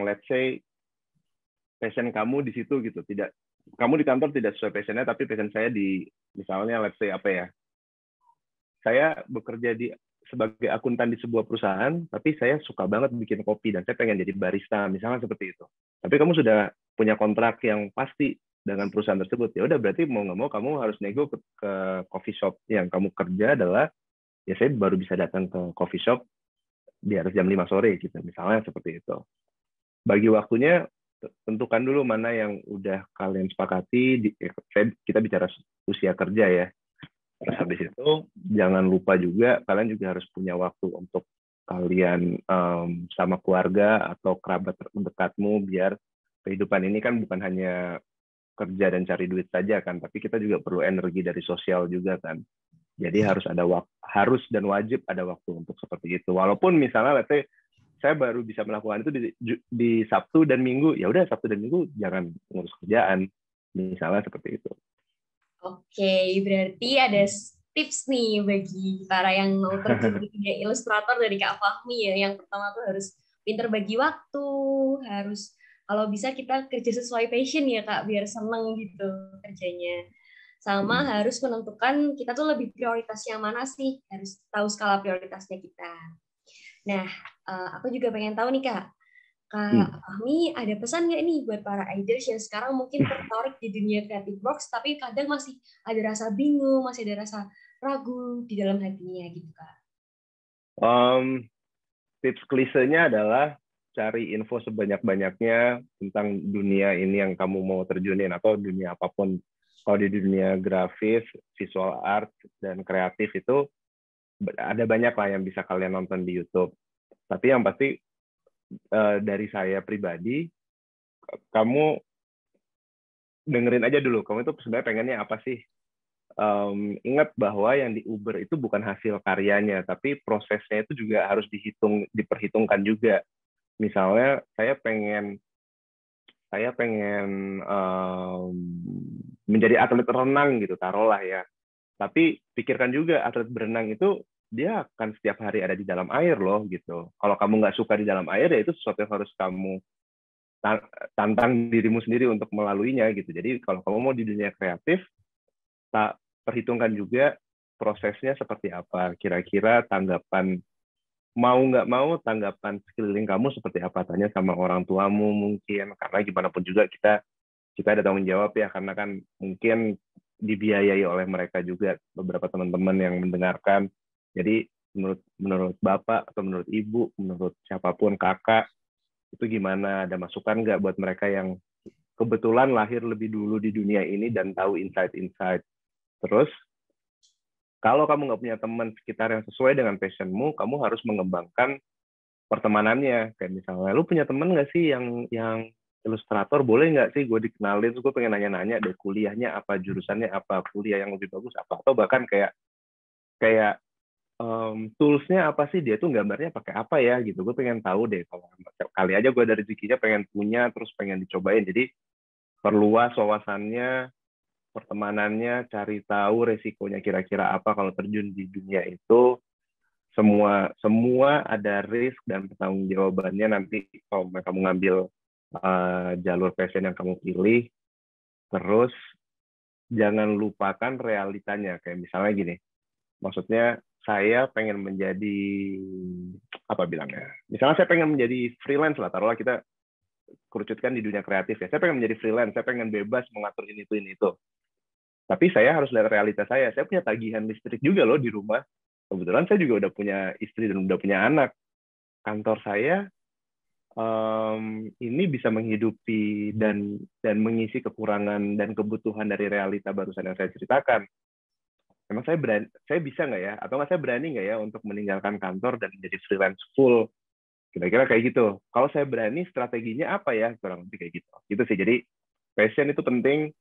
let's say passion kamu di situ gitu, kamu di kantor tidak sesuai passionnya, tapi passion saya di misalnya let's say apa ya, saya bekerja sebagai akuntan di sebuah perusahaan, tapi saya suka banget bikin kopi dan saya pengen jadi barista, misalnya seperti itu. Tapi kamu sudah punya kontrak yang pasti dengan perusahaan tersebut, ya udah berarti mau nggak mau kamu harus nego ke coffee shop yang kamu kerja adalah, ya saya baru bisa datang ke coffee shop di harus jam 5 sore gitu, misalnya seperti itu. Bagi waktunya, tentukan dulu mana yang udah kalian sepakati. Kita bicara usia kerja ya. Terus habis itu jangan lupa juga kalian juga harus punya waktu untuk kalian sama keluarga atau kerabat terdekatmu, biar kehidupan ini kan bukan hanya kerja dan cari duit saja kan, tapi kita juga perlu energi dari sosial juga kan. Jadi harus dan wajib ada waktu untuk seperti itu. Walaupun misalnya let's say saya baru bisa melakukan itu di Sabtu dan Minggu, ya udah Sabtu dan Minggu jangan ngurus kerjaan, misalnya seperti itu. Oke, berarti ada tips nih bagi para yang mau terjun di dunia ilustrator dari Kak Fahmi ya. Yang pertama tuh harus pinter bagi waktu, harus kalau bisa kita kerja sesuai passion ya Kak, biar seneng gitu kerjanya. Sama harus menentukan kita tuh lebih prioritas yang mana sih, harus tahu skala prioritasnya kita. Nah, aku juga pengen tahu nih Kak, Kak Fahmi ada pesan nggak nih buat para iders yang sekarang mungkin tertarik di dunia creative works, tapi kadang masih ada rasa bingung, masih ada rasa ragu di dalam hatinya gitu Kak? Tips klisenya adalah cari info sebanyak-banyaknya tentang dunia ini yang kamu mau terjunin, atau dunia apapun. Kalau di dunia grafis, visual art, dan kreatif itu ada banyak lah yang bisa kalian nonton di YouTube. Tapi yang pasti dari saya pribadi, kamu dengerin aja dulu. Kamu itu sebenarnya pengennya apa sih? Ingat bahwa yang di Uber itu bukan hasil karyanya, tapi prosesnya itu juga harus diperhitungkan juga. Misalnya saya pengen menjadi atlet renang gitu, taruhlah ya. Tapi pikirkan juga atlet berenang itu dia akan setiap hari ada di dalam air loh gitu. Kalau kamu nggak suka di dalam air, ya itu sesuatu yang harus kamu tantang dirimu sendiri untuk melaluinya gitu. Jadi kalau kamu mau di dunia kreatif, tak perhitungkan juga prosesnya seperti apa. Kira-kira mau nggak mau tanggapan sekeliling kamu seperti apa, tanya sama orang tuamu mungkin, karena gimana pun juga kita ada tanggung jawab ya, karena kan mungkin dibiayai oleh mereka juga, beberapa teman-teman yang mendengarkan. Jadi menurut bapak atau menurut ibu, menurut siapapun, kakak, itu gimana, ada masukan nggak buat mereka yang kebetulan lahir lebih dulu di dunia ini dan tahu insight-insight. Terus kalau kamu nggak punya teman sekitar yang sesuai dengan passionmu, kamu harus mengembangkan pertemanannya. Kayak misalnya, lu punya teman nggak sih yang ilustrator, boleh nggak sih gue dikenalin? Terus gue pengen nanya-nanya deh, kuliahnya apa, jurusannya apa, kuliah yang lebih bagus apa, atau bahkan kayak toolsnya apa sih, dia tuh gambarnya pakai apa ya gitu. Gue pengen tahu deh, kalau kali aja gue dari rezekinya pengen punya, terus pengen dicobain. Jadi perluas wawasannya, pertemanannya, cari tahu resikonya kira-kira apa kalau terjun di dunia itu. Semua ada risk dan pertanggungjawabannya nanti kalau kamu ngambil jalur passion yang kamu pilih. Terus jangan lupakan realitanya. Kayak misalnya gini, maksudnya saya pengen menjadi, apa bilangnya, misalnya saya pengen menjadi freelance lah, taruhlah kita kerucutkan di dunia kreatif ya. Saya pengen menjadi freelance, saya pengen bebas mengatur ini itu. Tapi saya harus lihat realitas saya punya tagihan listrik juga loh di rumah. Kebetulan saya juga udah punya istri dan udah punya anak. Kantor saya ini bisa menghidupi dan mengisi kekurangan dan kebutuhan dari realita barusan yang saya ceritakan. Emang saya bisa nggak ya? Atau nggak saya berani nggak ya untuk meninggalkan kantor dan menjadi freelance full? Kira-kira kayak gitu. Kalau saya berani, strateginya apa ya? Kurang lebih kayak gitu. Gitu sih. Jadi passion itu penting,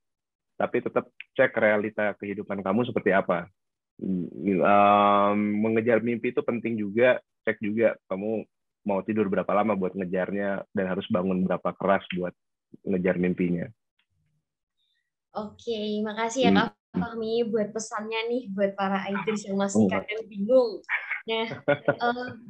tapi tetap cek realita kehidupan kamu seperti apa. Mengejar mimpi itu penting juga, cek juga kamu mau tidur berapa lama buat ngejarnya, dan harus bangun berapa keras buat ngejar mimpinya. Oke, makasih ya Kak Fahmi buat pesannya nih buat para iders yang masih kadang bingung. Nah,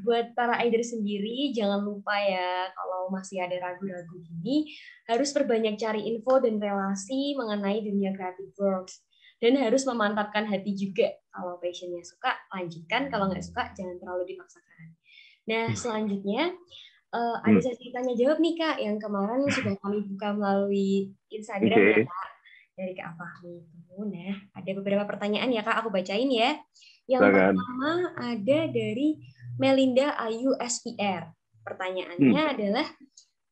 buat para iders sendiri jangan lupa ya kalau masih ada ragu-ragu gini, harus perbanyak cari info dan relasi mengenai dunia creative works. Dan harus memantapkan hati juga. Kalau passionnya suka, lanjutkan. Kalau nggak suka, jangan terlalu dipaksakan. Nah, selanjutnya ada sesi tanya jawab nih Kak, yang kemarin sudah kami buka melalui Instagram ya Kak, dari Kak Fahmi itu. Nah, ada beberapa pertanyaan ya Kak, aku bacain ya. Yang pertama ada dari Melinda Ayu SPR. Pertanyaannya adalah,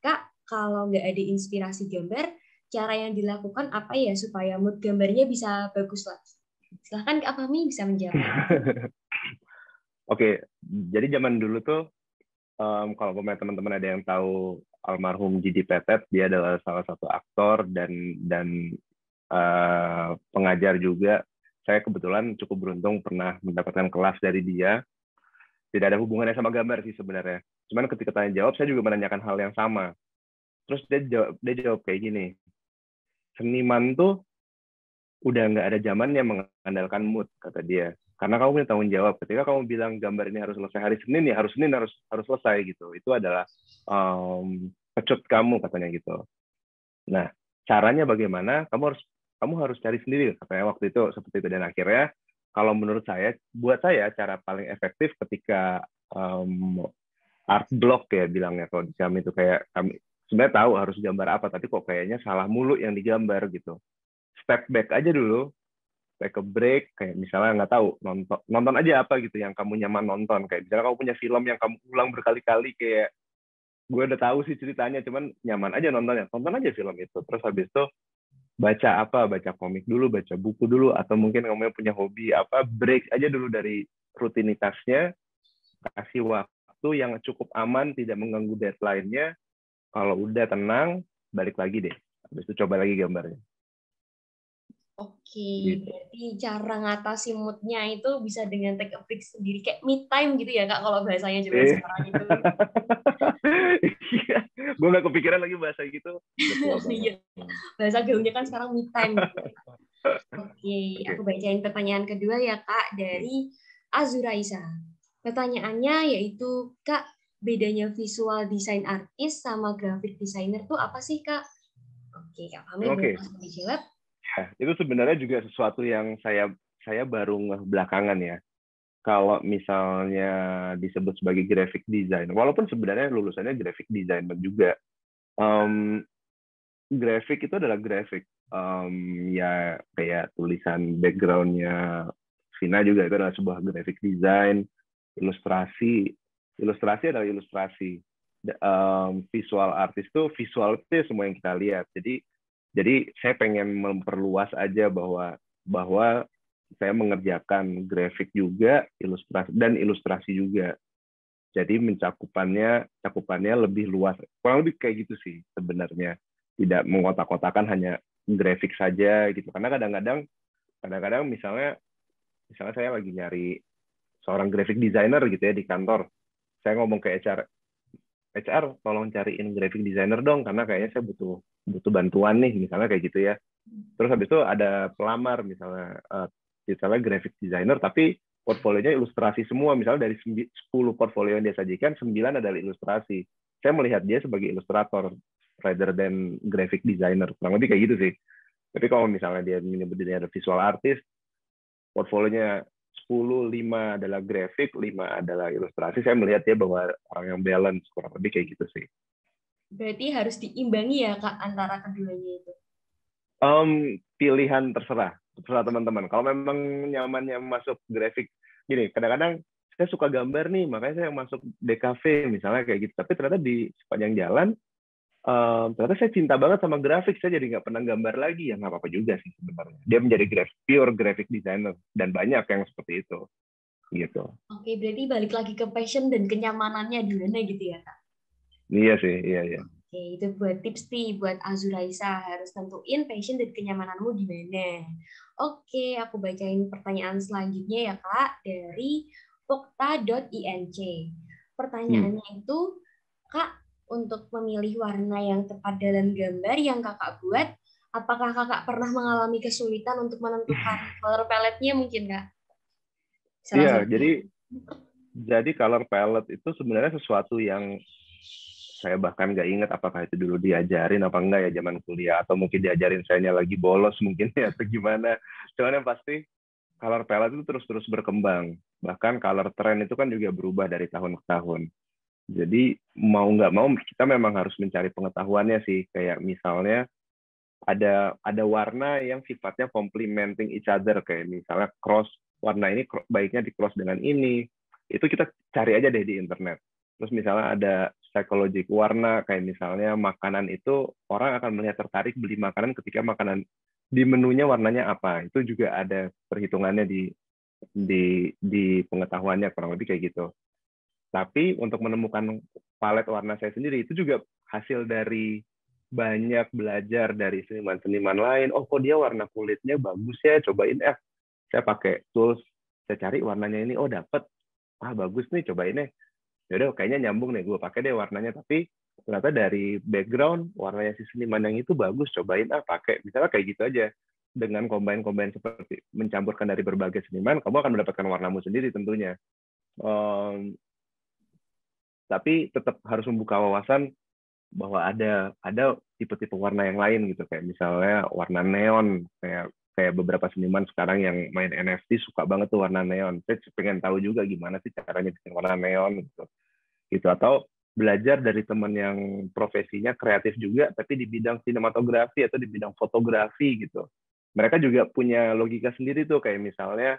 Kak, kalau nggak ada inspirasi gambar, cara yang dilakukan apa ya supaya mood gambarnya bisa bagus lagi? Silahkan Kak Fahmi bisa menjawab. Oke, jadi zaman dulu tuh, kalau teman-teman ada yang tahu almarhum Didi Petet, dia adalah salah satu aktor dan pengajar juga. Saya kebetulan cukup beruntung pernah mendapatkan kelas dari dia. Tidak ada hubungannya sama gambar sih sebenarnya. Cuman ketika tanya jawab, saya juga menanyakan hal yang sama. Terus dia jawab kayak gini, seniman tuh udah nggak ada zamannya mengandalkan mood, kata dia. Karena kamu punya tanggung jawab. Ketika kamu bilang gambar ini harus selesai hari Senin, ya harus Senin harus selesai gitu. Itu adalah pecut kamu, katanya gitu. Nah, caranya bagaimana? Kamu harus cari sendiri, katanya waktu itu seperti itu. Dan akhirnya, kalau menurut saya, buat saya cara paling efektif ketika art block ya bilangnya, kalau di kami itu kayak kami sebenarnya tahu harus gambar apa, tapi kok kayaknya salah mulu yang digambar gitu. Step back aja dulu, take a break, kayak misalnya nggak tahu, nonton aja apa gitu yang kamu nyaman nonton. Kayak misalnya kamu punya film yang kamu ulang berkali-kali, kayak gue udah tahu sih ceritanya, cuman nyaman aja nontonnya, tonton aja film itu. Terus habis itu baca komik dulu, baca buku dulu, atau mungkin kamu punya hobi apa, break aja dulu dari rutinitasnya, kasih waktu yang cukup aman, tidak mengganggu deadline-nya. Kalau udah tenang, balik lagi deh. Habis itu coba lagi gambarnya. Oke, Gitu. berarti cara ngatasi moodnya itu bisa dengan take a break sendiri, kayak me time gitu ya Kak, kalau bahasanya zaman sekarang itu. Iya, gue nggak kepikiran lagi bahasa gitu. Betul banget. Iya, bahasa gaulnya kan sekarang me time gitu. Oke, aku bacain pertanyaan kedua ya Kak, dari Azuraisa. Pertanyaannya yaitu, Kak, bedanya visual design artist sama graphic designer tuh apa sih Kak? Oke, Kak Fahmi boleh langsung dijawab. Ya, itu sebenarnya juga sesuatu yang saya baru ngeh belakangan ya. Kalau misalnya disebut sebagai graphic design, walaupun sebenarnya lulusannya graphic designer juga, graphic itu adalah graphic. Ya kayak tulisan backgroundnya Vina juga itu adalah sebuah graphic design. Ilustrasi adalah ilustrasi. Visual artist itu visual itu semua yang kita lihat. Jadi saya pengen memperluas aja bahwa saya mengerjakan grafik juga, ilustrasi juga. Jadi cakupannya lebih luas. Kurang lebih kayak gitu sih sebenarnya. Tidak mengotak-kotakan hanya grafik saja gitu. Karena kadang-kadang misalnya saya lagi nyari seorang graphic designer gitu ya di kantor. Saya ngomong ke HR tolong cariin graphic designer dong karena kayaknya saya butuh bantuan nih, misalnya kayak gitu ya. Terus habis itu ada pelamar misalnya graphic designer tapi portfolionya ilustrasi semua, misalnya dari 10 portfolio yang dia sajikan 9 adalah ilustrasi. Saya melihat dia sebagai ilustrator rather than graphic designer, kurang lebih kayak gitu sih. Tapi kalau misalnya dia menyebut dirinya ada visual artist, portfolionya 10, 5 adalah grafik, 5 adalah ilustrasi, saya melihat dia bahwa orang yang balance, kurang lebih kayak gitu sih. Berarti harus diimbangi ya Kak antara keduanya itu. Pilihan terserah teman-teman. Kalau memang nyamannya masuk grafik, gini, kadang-kadang saya suka gambar nih, makanya saya masuk DKV misalnya kayak gitu. Tapi ternyata di sepanjang jalan, ternyata saya cinta banget sama grafik, saya jadi nggak pernah gambar lagi, ya nggak apa-apa juga sih sebenarnya. Dia menjadi pure graphic designer, dan banyak yang seperti itu. Gitu. Oke, berarti balik lagi ke passion dan kenyamanannya di mana gitu ya Kak? Iya sih, iya. Oke, itu buat tips nih buat Azuraisa, harus tentuin passion dan kenyamananmu di mana. Oke, aku bacain pertanyaan selanjutnya ya Kak, dari pokta.inc. Pertanyaannya itu, Kak, untuk memilih warna yang tepat dalam gambar yang Kakak buat, apakah Kakak pernah mengalami kesulitan untuk menentukan color palette-nya mungkin Kak? Iya, jadi color palette itu sebenarnya sesuatu yang saya bahkan nggak ingat apakah itu dulu diajarin apa enggak ya zaman kuliah, atau mungkin diajarin sayanya lagi bolos mungkin ya atau gimana. Cuman yang pasti color palette itu terus berkembang. Bahkan color trend itu kan juga berubah dari tahun ke tahun. Jadi mau nggak mau kita memang harus mencari pengetahuannya sih. Kayak misalnya ada warna yang sifatnya complementing each other, kayak misalnya warna ini baiknya di cross dengan ini. Itu kita cari aja deh di internet. Terus misalnya ada psychologic warna, kayak misalnya makanan itu orang akan melihat tertarik beli makanan ketika makanan di menunya warnanya apa. Itu juga ada perhitungannya di pengetahuannya, kurang lebih kayak gitu. Tapi untuk menemukan palet warna saya sendiri itu juga hasil dari banyak belajar dari seniman-seniman lain. Oh, kok dia warna kulitnya bagus ya, cobain saya pakai tools, saya cari warnanya ini, oh dapat, bagus nih, cobain deh. Yaudah, kayaknya nyambung nih, gue pakai deh warnanya. Tapi ternyata dari background warnanya si seniman yang itu bagus, cobain pakai. Misalnya kayak gitu aja. dengan combine seperti mencampurkan dari berbagai seniman, kamu akan mendapatkan warnamu sendiri tentunya. Tapi tetap harus membuka wawasan bahwa ada tipe-tipe warna yang lain gitu, kayak misalnya warna neon, kayak beberapa seniman sekarang yang main NFT suka banget tuh warna neon. Saya pengen tahu juga gimana sih caranya bikin warna neon gitu. Atau belajar dari teman yang profesinya kreatif juga tapi di bidang sinematografi atau di bidang fotografi gitu. Mereka juga punya logika sendiri tuh, kayak misalnya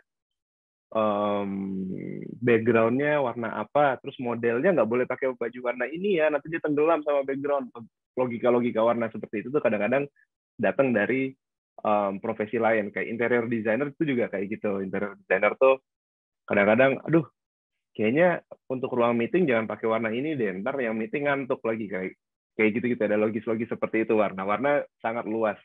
background-nya warna apa, terus modelnya nggak boleh pakai baju warna ini ya, nanti dia tenggelam sama background. Logika warna seperti itu tuh kadang-kadang datang dari profesi lain, kayak interior designer itu juga kayak gitu. Interior designer tuh kadang-kadang, aduh, kayaknya untuk ruang meeting jangan pakai warna ini deh, ntar yang meeting ngantuk lagi, kayak gitu. Ada logis itu. Warna sangat luas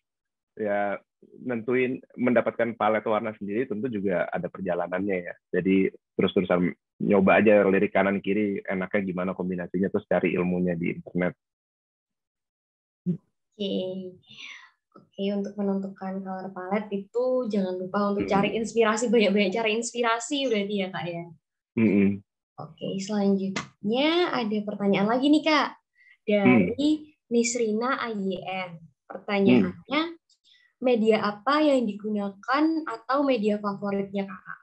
ya, nentuin mendapatkan palet warna sendiri tentu juga ada perjalanannya ya. Jadi terus-terusan nyoba aja lirik kanan kiri enaknya gimana kombinasinya, terus cari ilmunya di internet. Oke, untuk menentukan color palette itu jangan lupa untuk cari inspirasi, banyak-banyak cari inspirasi berarti ya Kak ya. Oke, selanjutnya ada pertanyaan lagi nih Kak dari Nisrina AYN. Pertanyaannya, media apa yang digunakan atau media favoritnya Kakak?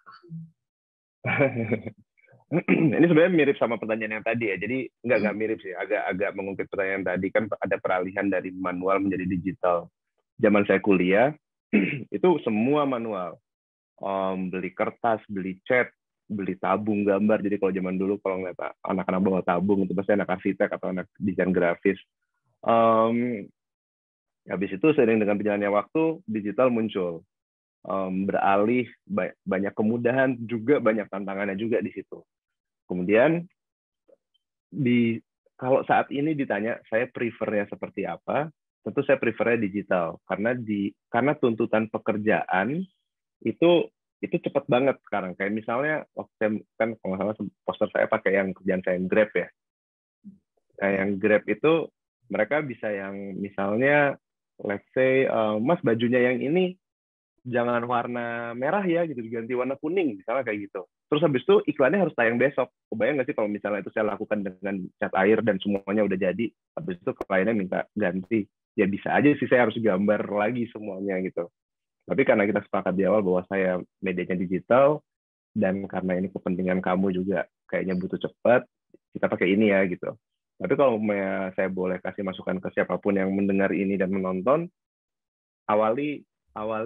Ini sebenarnya mirip sama pertanyaan yang tadi ya. Jadi nggak mirip sih, agak mengungkit pertanyaan tadi, kan ada peralihan dari manual menjadi digital. Zaman saya kuliah itu semua manual. Beli kertas, beli cat, beli tabung gambar. Jadi kalau zaman dulu kalau ngeliat anak-anak bawa tabung itu pasti anak arsitek atau anak desain grafis. Habis itu seiring dengan berjalannya waktu, digital muncul. Beralih, banyak kemudahan juga, banyak tantangannya juga di situ. Kemudian kalau saat ini ditanya saya prefernya seperti apa, tentu saya prefernya digital karena tuntutan pekerjaan itu cepat banget sekarang. Kayak misalnya waktu saya kan kalau nggak salah poster saya pakai yang kerjaan saya yang Grab ya. Nah, yang Grab itu mereka bisa yang misalnya let's say Mas bajunya yang ini jangan warna merah ya gitu, diganti warna kuning misalnya kayak gitu. Terus habis itu iklannya harus tayang besok. Kebayang nggak sih kalau misalnya itu saya lakukan dengan cat air dan semuanya udah jadi, habis itu kliennya minta ganti, ya bisa aja sih saya harus gambar lagi semuanya gitu. Tapi karena kita sepakat di awal bahwa saya medianya digital dan karena ini kepentingan kamu juga kayaknya butuh cepat, kita pakai ini ya gitu. Tapi kalau saya boleh kasih masukan ke siapapun yang mendengar ini dan menonton, awali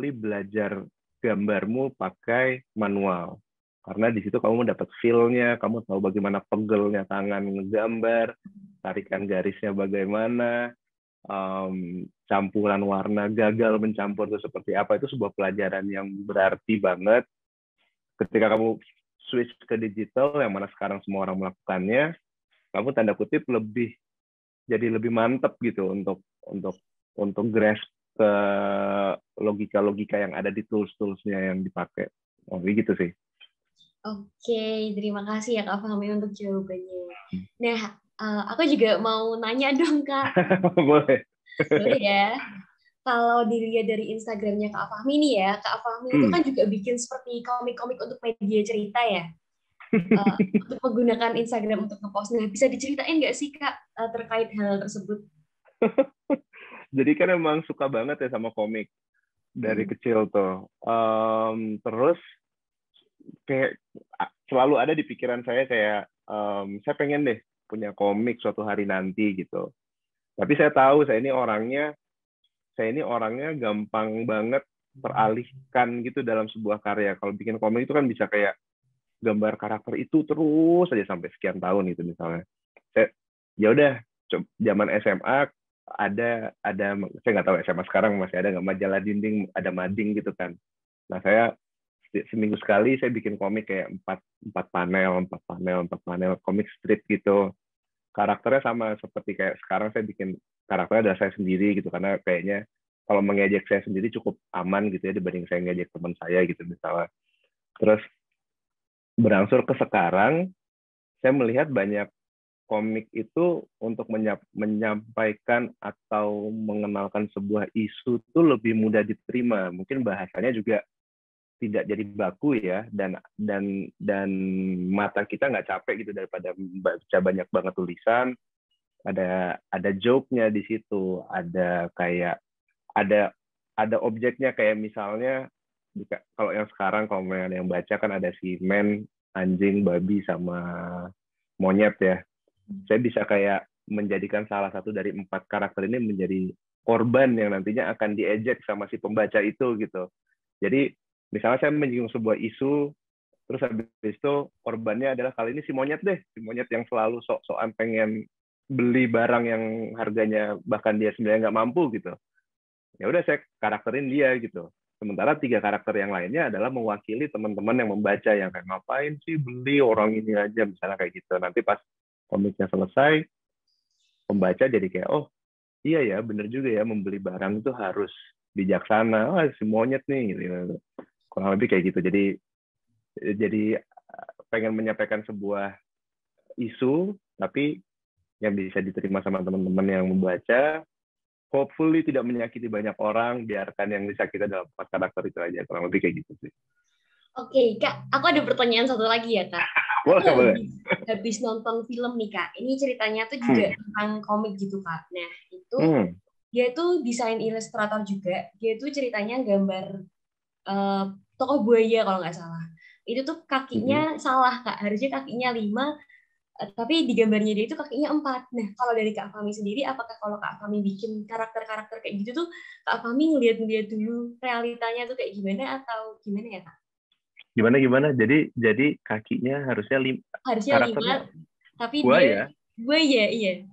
belajar gambarmu pakai manual. Karena di situ kamu dapat feel-nya, kamu tahu bagaimana pegelnya tangan ngegambar, tarikan garisnya bagaimana, campuran warna, gagal mencampur itu seperti apa. Itu sebuah pelajaran yang berarti banget. Ketika kamu switch ke digital, yang mana sekarang semua orang melakukannya, kamu tanda kutip jadi lebih mantap gitu untuk grasp ke logika-logika yang ada di tools-toolsnya yang dipakai. Gitu sih. Oke, terima kasih ya Kak Fahmi untuk jawabannya. Nah, aku juga mau nanya dong Kak. Boleh. Boleh ya. Kalau dilihat dari Instagramnya Kak Fahmi nih ya, Kak Fahmi itu kan juga bikin seperti komik-komik untuk media cerita ya. Untuk menggunakan Instagram untuk ngepost. Nah, bisa diceritain nggak sih Kak terkait hal tersebut? Jadi kan emang suka banget ya sama komik dari kecil tuh. Terus kayak selalu ada di pikiran saya kayak saya pengen deh punya komik suatu hari nanti gitu. Tapi saya tahu saya ini orangnya gampang banget teralihkan gitu dalam sebuah karya. Kalau bikin komik itu kan bisa kayak gambar karakter itu terus aja sampai sekian tahun gitu misalnya. Ya udah, zaman SMA ada saya nggak tahu SMA sekarang masih ada nggak, majalah dinding, ada mading gitu kan. Nah, saya seminggu sekali saya bikin komik kayak empat panel komik strip gitu. Karakternya sama seperti kayak sekarang saya bikin karakternya adalah saya sendiri gitu, karena kayaknya kalau mengejek saya sendiri cukup aman gitu ya dibanding saya ngejek teman saya gitu misalnya. Terus berangsur ke sekarang saya melihat banyak komik itu untuk menyampaikan atau mengenalkan sebuah isu itu lebih mudah diterima. Mungkin bahasanya juga tidak jadi baku ya, dan mata kita nggak capek gitu daripada baca banyak banget tulisan. Ada joke-nya di situ, ada kayak ada objeknya, kayak misalnya kalau yang sekarang kalau yang baca kan ada si men, anjing, babi sama monyet ya. Saya bisa kayak menjadikan salah satu dari 4 karakter ini menjadi korban yang nantinya akan diejek sama si pembaca itu gitu. Jadi misalnya saya menyinggung sebuah isu, terus habis itu korbannya adalah kali ini si monyet deh, si monyet yang selalu sok-sokan pengen beli barang yang harganya bahkan dia sebenarnya nggak mampu gitu. Ya udah saya karakterin dia gitu. Sementara 3 karakter yang lainnya adalah mewakili teman-teman yang membaca yang kayak ngapain sih beli orang ini aja misalnya kayak gitu. Nanti pas komiknya selesai, pembaca jadi kayak, oh iya ya bener juga ya, membeli barang itu harus bijaksana. Oh si monyet nih gitu. Kurang lebih kayak gitu. Jadi pengen menyampaikan sebuah isu tapi yang bisa diterima sama teman-teman yang membaca, hopefully tidak menyakiti banyak orang, biarkan yang disakiti dalam 4 karakter itu aja. Kurang lebih kayak gitu sih. Oke, Kak, aku ada pertanyaan satu lagi ya, Kak. Boleh. Habis nonton film nih, Kak. Ini ceritanya tuh juga tentang komik gitu, Kak. Nah, itu dia tuh desain ilustrator juga. Dia tuh ceritanya gambar tokoh buaya kalau nggak salah. Itu tuh kakinya salah, Kak. Harusnya kakinya 5, tapi di gambarnya dia itu kakinya 4. Nah, kalau dari Kak Fahmi sendiri, apakah kalau Kak Fahmi bikin karakter-karakter kayak gitu tuh, Kak Fahmi ngeliat-ngeliat dulu realitanya tuh kayak gimana atau gimana ya, Kak? Gimana? Jadi kakinya harusnya 5, tapi buaya. Buaya, iya.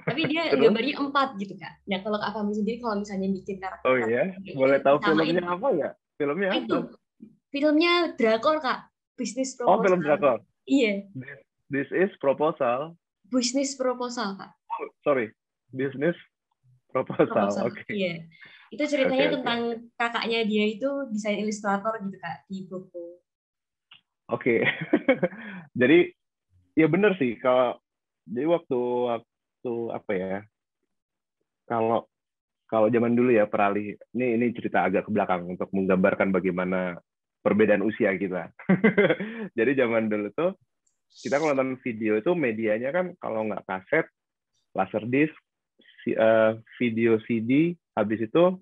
Tapi dia gambarnya 4 gitu, Kak. Nah, kalau Kak Fahmi sendiri kalau misalnya bikin karakter, oh iya, boleh tahu filmnya apa nggak? Filmnya apa? Itu filmnya drakor, Kak. Bisnis Proposal. Oh, film drakor. Iya. This is Proposal. Bisnis Proposal, Kak. Oh, sorry. Business Proposal. Oke. Iya. Itu ceritanya tentang kakaknya dia itu desain ilustrator gitu, Kak, di buku. Oke. Jadi ya benar sih, jadi waktu apa ya? Kalau zaman dulu ya, peralih, ini cerita agak ke belakang untuk menggambarkan bagaimana perbedaan usia kita. Jadi zaman dulu tuh kita kalau nonton video itu medianya kan kalau nggak kaset, laserdisc, video CD, habis itu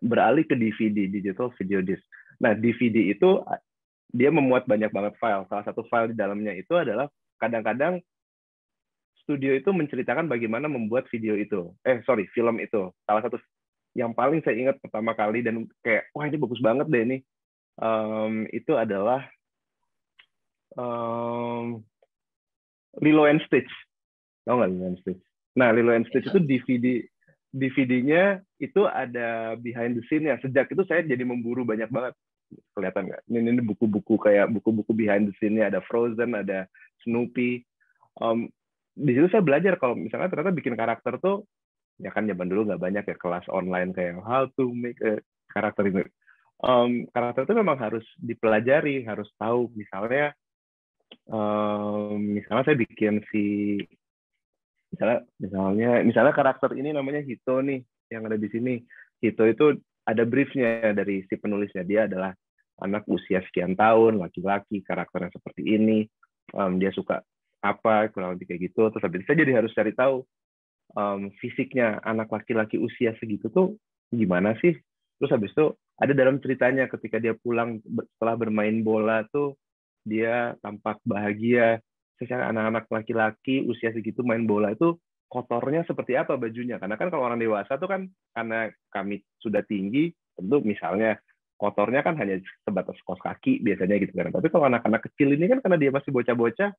beralih ke DVD, digital video disc. Nah, DVD itu dia memuat banyak banget file. Salah satu file di dalamnya itu adalah kadang-kadang studio itu menceritakan bagaimana membuat film itu. Salah satu yang paling saya ingat pertama kali dan kayak, wah ini bagus banget deh ini, itu adalah Lilo and Stitch. Tahu nggak Lilo and Stitch? Nah, Lilo and Stitch itu DVD-nya itu ada behind the scene-nya. Sejak itu saya jadi memburu banyak banget. Kelihatan nggak? Ini buku-buku kayak buku-buku behind the scene-nya. Ada Frozen, ada Snoopy. Di situ saya belajar kalau misalnya ternyata bikin karakter tuh, ya kan zaman dulu nggak banyak ya kelas online kayak how to make a karakter ini. Karakter itu memang harus dipelajari, harus tahu. Misalnya saya bikin misalnya karakter ini namanya Hito nih, yang ada di sini. Hito itu ada briefnya dari si penulisnya. Dia adalah anak usia sekian tahun, laki-laki, karakternya seperti ini, dia suka apa, kurang lebih kayak gitu. Terus habis itu saya jadi harus cari tahu fisiknya anak laki-laki usia segitu tuh gimana sih. Terus habis itu ada dalam ceritanya ketika dia pulang setelah bermain bola tuh dia tampak bahagia. Secara anak-anak laki-laki usia segitu main bola itu kotornya seperti apa bajunya. Karena kan kalau orang dewasa tuh kan karena kami sudah tinggi, tentu misalnya kotornya kan hanya sebatas kaos kaki biasanya gitu kan. Tapi kalau anak-anak kecil ini kan karena dia masih bocah-bocah,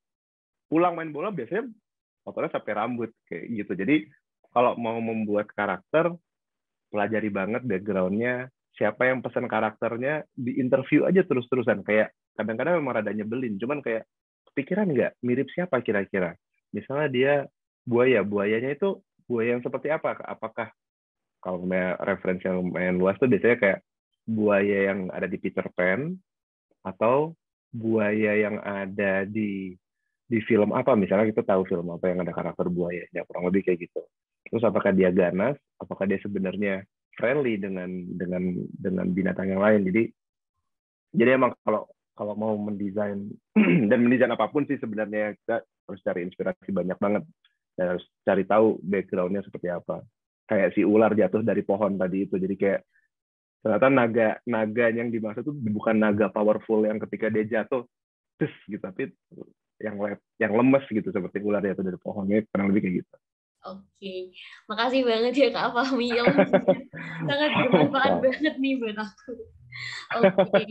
pulang main bola biasanya kotornya sampai rambut kayak gitu. Jadi kalau mau membuat karakter, pelajari banget background-nya, siapa yang pesan karakternya, di interview aja terus-terusan. Kayak kadang-kadang memang rada nyebelin, cuman kayak kepikiran nggak mirip siapa kira-kira. Misalnya dia buayanya itu buaya yang seperti apa? Apakah kalau referensi yang lumayan luas tuh biasanya kayak buaya yang ada di Peter Pan atau buaya yang ada di di film apa, misalnya kita tahu film apa yang ada karakter buayanya, kurang lebih kayak gitu. Terus apakah dia ganas, apakah dia sebenarnya friendly dengan binatang yang lain. Jadi emang kalau mau mendesain dan mendesain apapun sih sebenarnya kita harus cari inspirasi banyak banget dan harus cari tahu background-nya seperti apa. Kayak si ular jatuh dari pohon tadi itu, jadi kayak ternyata naga yang dimaksud itu bukan naga powerful yang ketika dia jatuh terus gitu, tapi yang lemes gitu seperti ular jatuh dari pohonnya, kurang lebih kayak gitu. Oke, makasih banget ya Kak Fahmi, ilmunya sangat bermanfaat banget nih buat aku. Oke,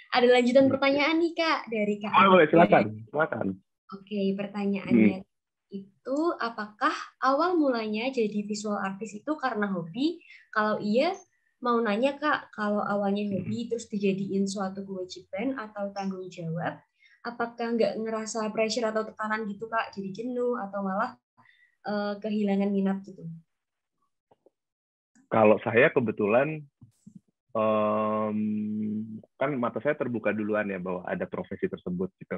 ada lanjutan pertanyaan nih Kak dari Kak Boleh, Aditya. silakan. Oke, pertanyaannya itu, apakah awal mulanya jadi visual artist itu karena hobi? Kalau iya, mau nanya Kak, kalau awalnya hobi terus dijadiin suatu kewajiban atau tanggung jawab, apakah nggak ngerasa pressure atau tekanan gitu Kak, jadi jenuh atau malah kehilangan minat gitu? Kalau saya kebetulan kan mata saya terbuka duluan ya bahwa ada profesi tersebut gitu.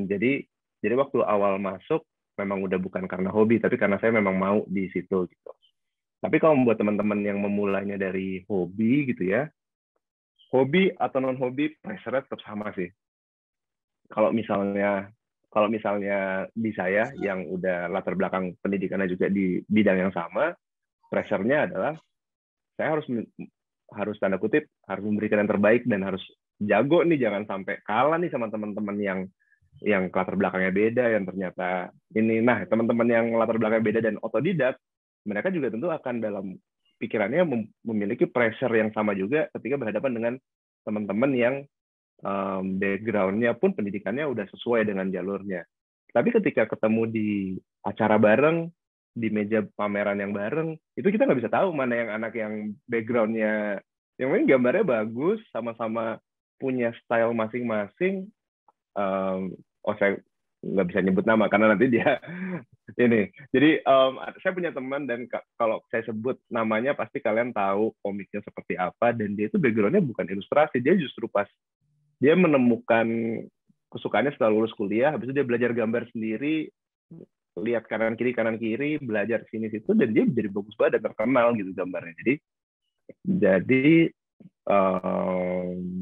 Jadi waktu awal masuk memang udah bukan karena hobi, tapi karena saya memang mau di situ gitu. Tapi kalau buat teman-teman yang memulainya dari hobi gitu ya, hobi atau non hobi, pressure-nya tetap sama sih. Kalau misalnya di saya yang udah latar belakang pendidikannya juga di bidang yang sama, pressure-nya adalah saya harus tanda kutip harus memberikan yang terbaik dan harus jago nih, jangan sampai kalah nih sama teman-teman yang latar belakangnya beda, yang ternyata ini. Nah, teman-teman yang latar belakangnya beda dan otodidak, mereka juga tentu akan dalam pikirannya memiliki pressure yang sama juga ketika berhadapan dengan teman-teman yang background-nya pun pendidikannya udah sesuai dengan jalurnya. Tapi ketika ketemu di acara bareng, di meja pameran yang bareng, itu kita nggak bisa tahu mana yang anak yang background-nya, yang mungkin gambarnya bagus, sama-sama punya style masing-masing. Saya nggak bisa nyebut nama karena nanti dia ini. Jadi saya punya teman dan kalau saya sebut namanya pasti kalian tahu komiknya seperti apa, dan dia itu background-nya bukan ilustrasi, dia justru pas dia menemukan kesukaannya setelah lulus kuliah, habis itu dia belajar gambar sendiri, lihat kanan kiri, belajar sini situ, dan dia jadi bagus banget dan terkenal gitu gambarnya. Jadi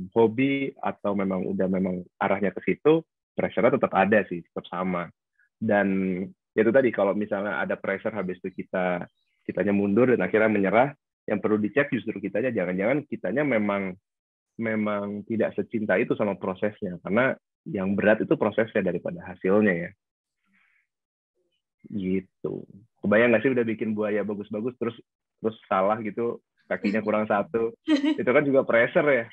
hobi atau memang arahnya ke situ, pressure-nya tetap ada sih, tetap sama. Dan itu tadi, kalau misalnya ada pressure habis itu kitanya mundur dan akhirnya menyerah, yang perlu dicek justru kitanya, jangan-jangan kitanya memang tidak secinta itu sama prosesnya, karena yang berat itu prosesnya daripada hasilnya ya. Gitu. Kebayang nggak sih udah bikin buaya bagus-bagus terus salah gitu, kakinya kurang satu, itu kan juga pressure ya.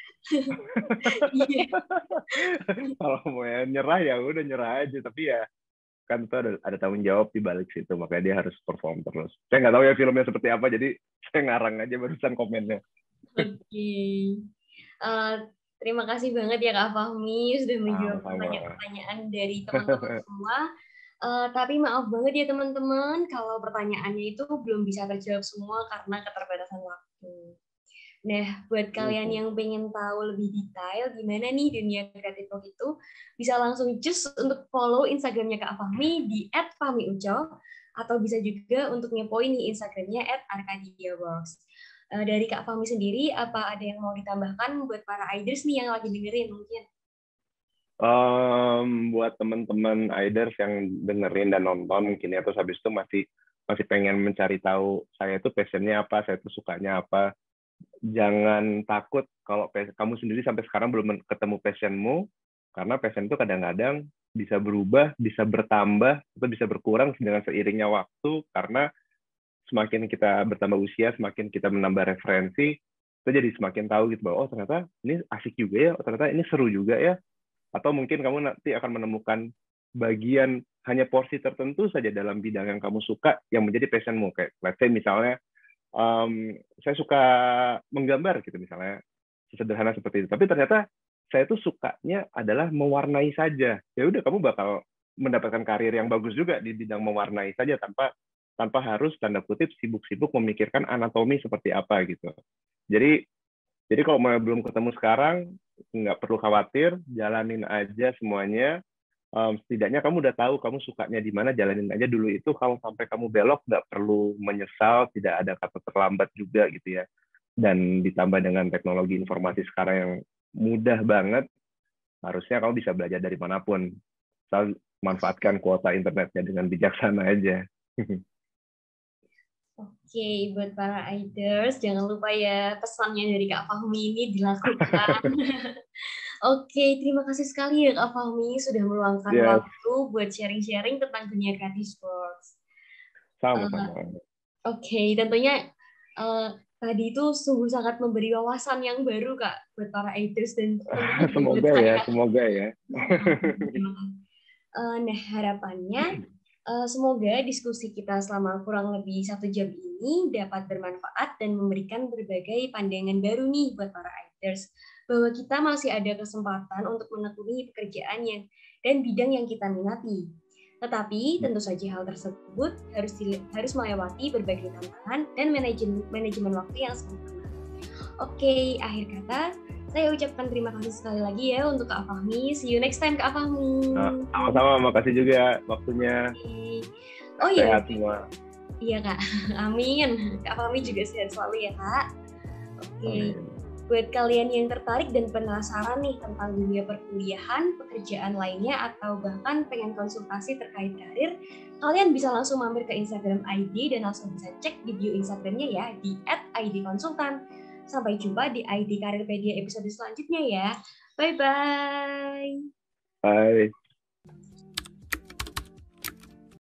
Kalau mau nyerah ya udah nyerah aja, tapi ya kan itu ada tanggung jawab di balik situ, makanya dia harus perform terus. Saya nggak tahu ya filmnya seperti apa, jadi saya ngarang aja barusan komennya. Oke. Terima kasih banget ya Kak Fahmi sudah menjawab pertanyaan-pertanyaan dari teman-teman semua. Tapi maaf banget ya teman-teman kalau pertanyaannya itu belum bisa terjawab semua karena keterbatasan waktu. Nah, buat kalian yang pengen tahu lebih detail gimana nih dunia kreatif vlog itu, bisa langsung just untuk follow Instagramnya Kak Fahmi di @fahmiuco, atau bisa juga untuk ngepoin nih Instagramnya @arkadiaworks. Dari Kak Fahmi sendiri, apa ada yang mau ditambahkan buat para iders nih yang lagi dengerin mungkin? Buat teman-teman iders yang dengerin dan nonton mungkin ya, terus habis itu masih pengen mencari tahu saya itu passionnya apa, saya itu sukanya apa. Jangan takut kalau kamu sendiri sampai sekarang belum ketemu passionmu, karena passion itu kadang-kadang bisa berubah, bisa bertambah, atau bisa berkurang dengan seiringnya waktu, karena semakin kita bertambah usia, semakin kita menambah referensi, kita jadi semakin tahu gitu bahwa oh ternyata ini asik juga ya, oh ternyata ini seru juga ya, atau mungkin kamu nanti akan menemukan bagian hanya porsi tertentu saja dalam bidang yang kamu suka yang menjadi passionmu. Kayak let's say misalnya saya suka menggambar gitu misalnya, sederhana seperti itu, tapi ternyata saya tuh sukanya adalah mewarnai saja. Ya udah, kamu bakal mendapatkan karir yang bagus juga di bidang mewarnai saja, tanpa harus tanda kutip sibuk-sibuk memikirkan anatomi seperti apa gitu. Jadi kalau belum ketemu sekarang, nggak perlu khawatir, jalanin aja semuanya. setidaknya kamu udah tahu kamu sukanya di mana, jalanin aja dulu itu. Kalau sampai kamu belok, nggak perlu menyesal, tidak ada kata terlambat juga gitu ya. Dan ditambah dengan teknologi informasi sekarang yang mudah banget, harusnya kamu bisa belajar dari manapun. Asal manfaatkan kuota internetnya dengan bijaksana aja. Oke, buat para iders, jangan lupa ya pesannya dari Kak Fahmi ini dilakukan. Oke, terima kasih sekali ya Kak Fahmi sudah meluangkan Yes, waktu buat sharing-sharing tentang dunia kreatif sports. sama-sama. Oke, tentunya tadi itu sungguh sangat memberi wawasan yang baru Kak buat para iders dan tentunya juga buat Semoga ya, saya. semoga ya. Terima kasih. Nah, harapannya semoga diskusi kita selama kurang lebih 1 jam ini dapat bermanfaat dan memberikan berbagai pandangan baru nih buat para iders, bahwa kita masih ada kesempatan untuk menekuni pekerjaan dan bidang yang kita minati. Tetapi tentu saja hal tersebut harus melewati berbagai tantangan dan manajemen waktu yang sempurna. Oke, akhir kata saya ucapkan terima kasih sekali lagi ya untuk Kak Fahmi. See you next time Kak Fahmi. Sama-sama, makasih juga waktunya. Oh iya. Sehat semua. Iya Kak, amin. Kak Fahmi juga sehat selalu ya Kak. Oke. Amin. Buat kalian yang tertarik dan penasaran nih tentang dunia perkuliahan, pekerjaan lainnya, atau bahkan pengen konsultasi terkait karir, kalian bisa langsung mampir ke Instagram ID dan langsung bisa cek di bio Instagramnya ya di @idkonsultan. Sampai jumpa di ID Karirpedia episode selanjutnya ya. Bye-bye. Bye.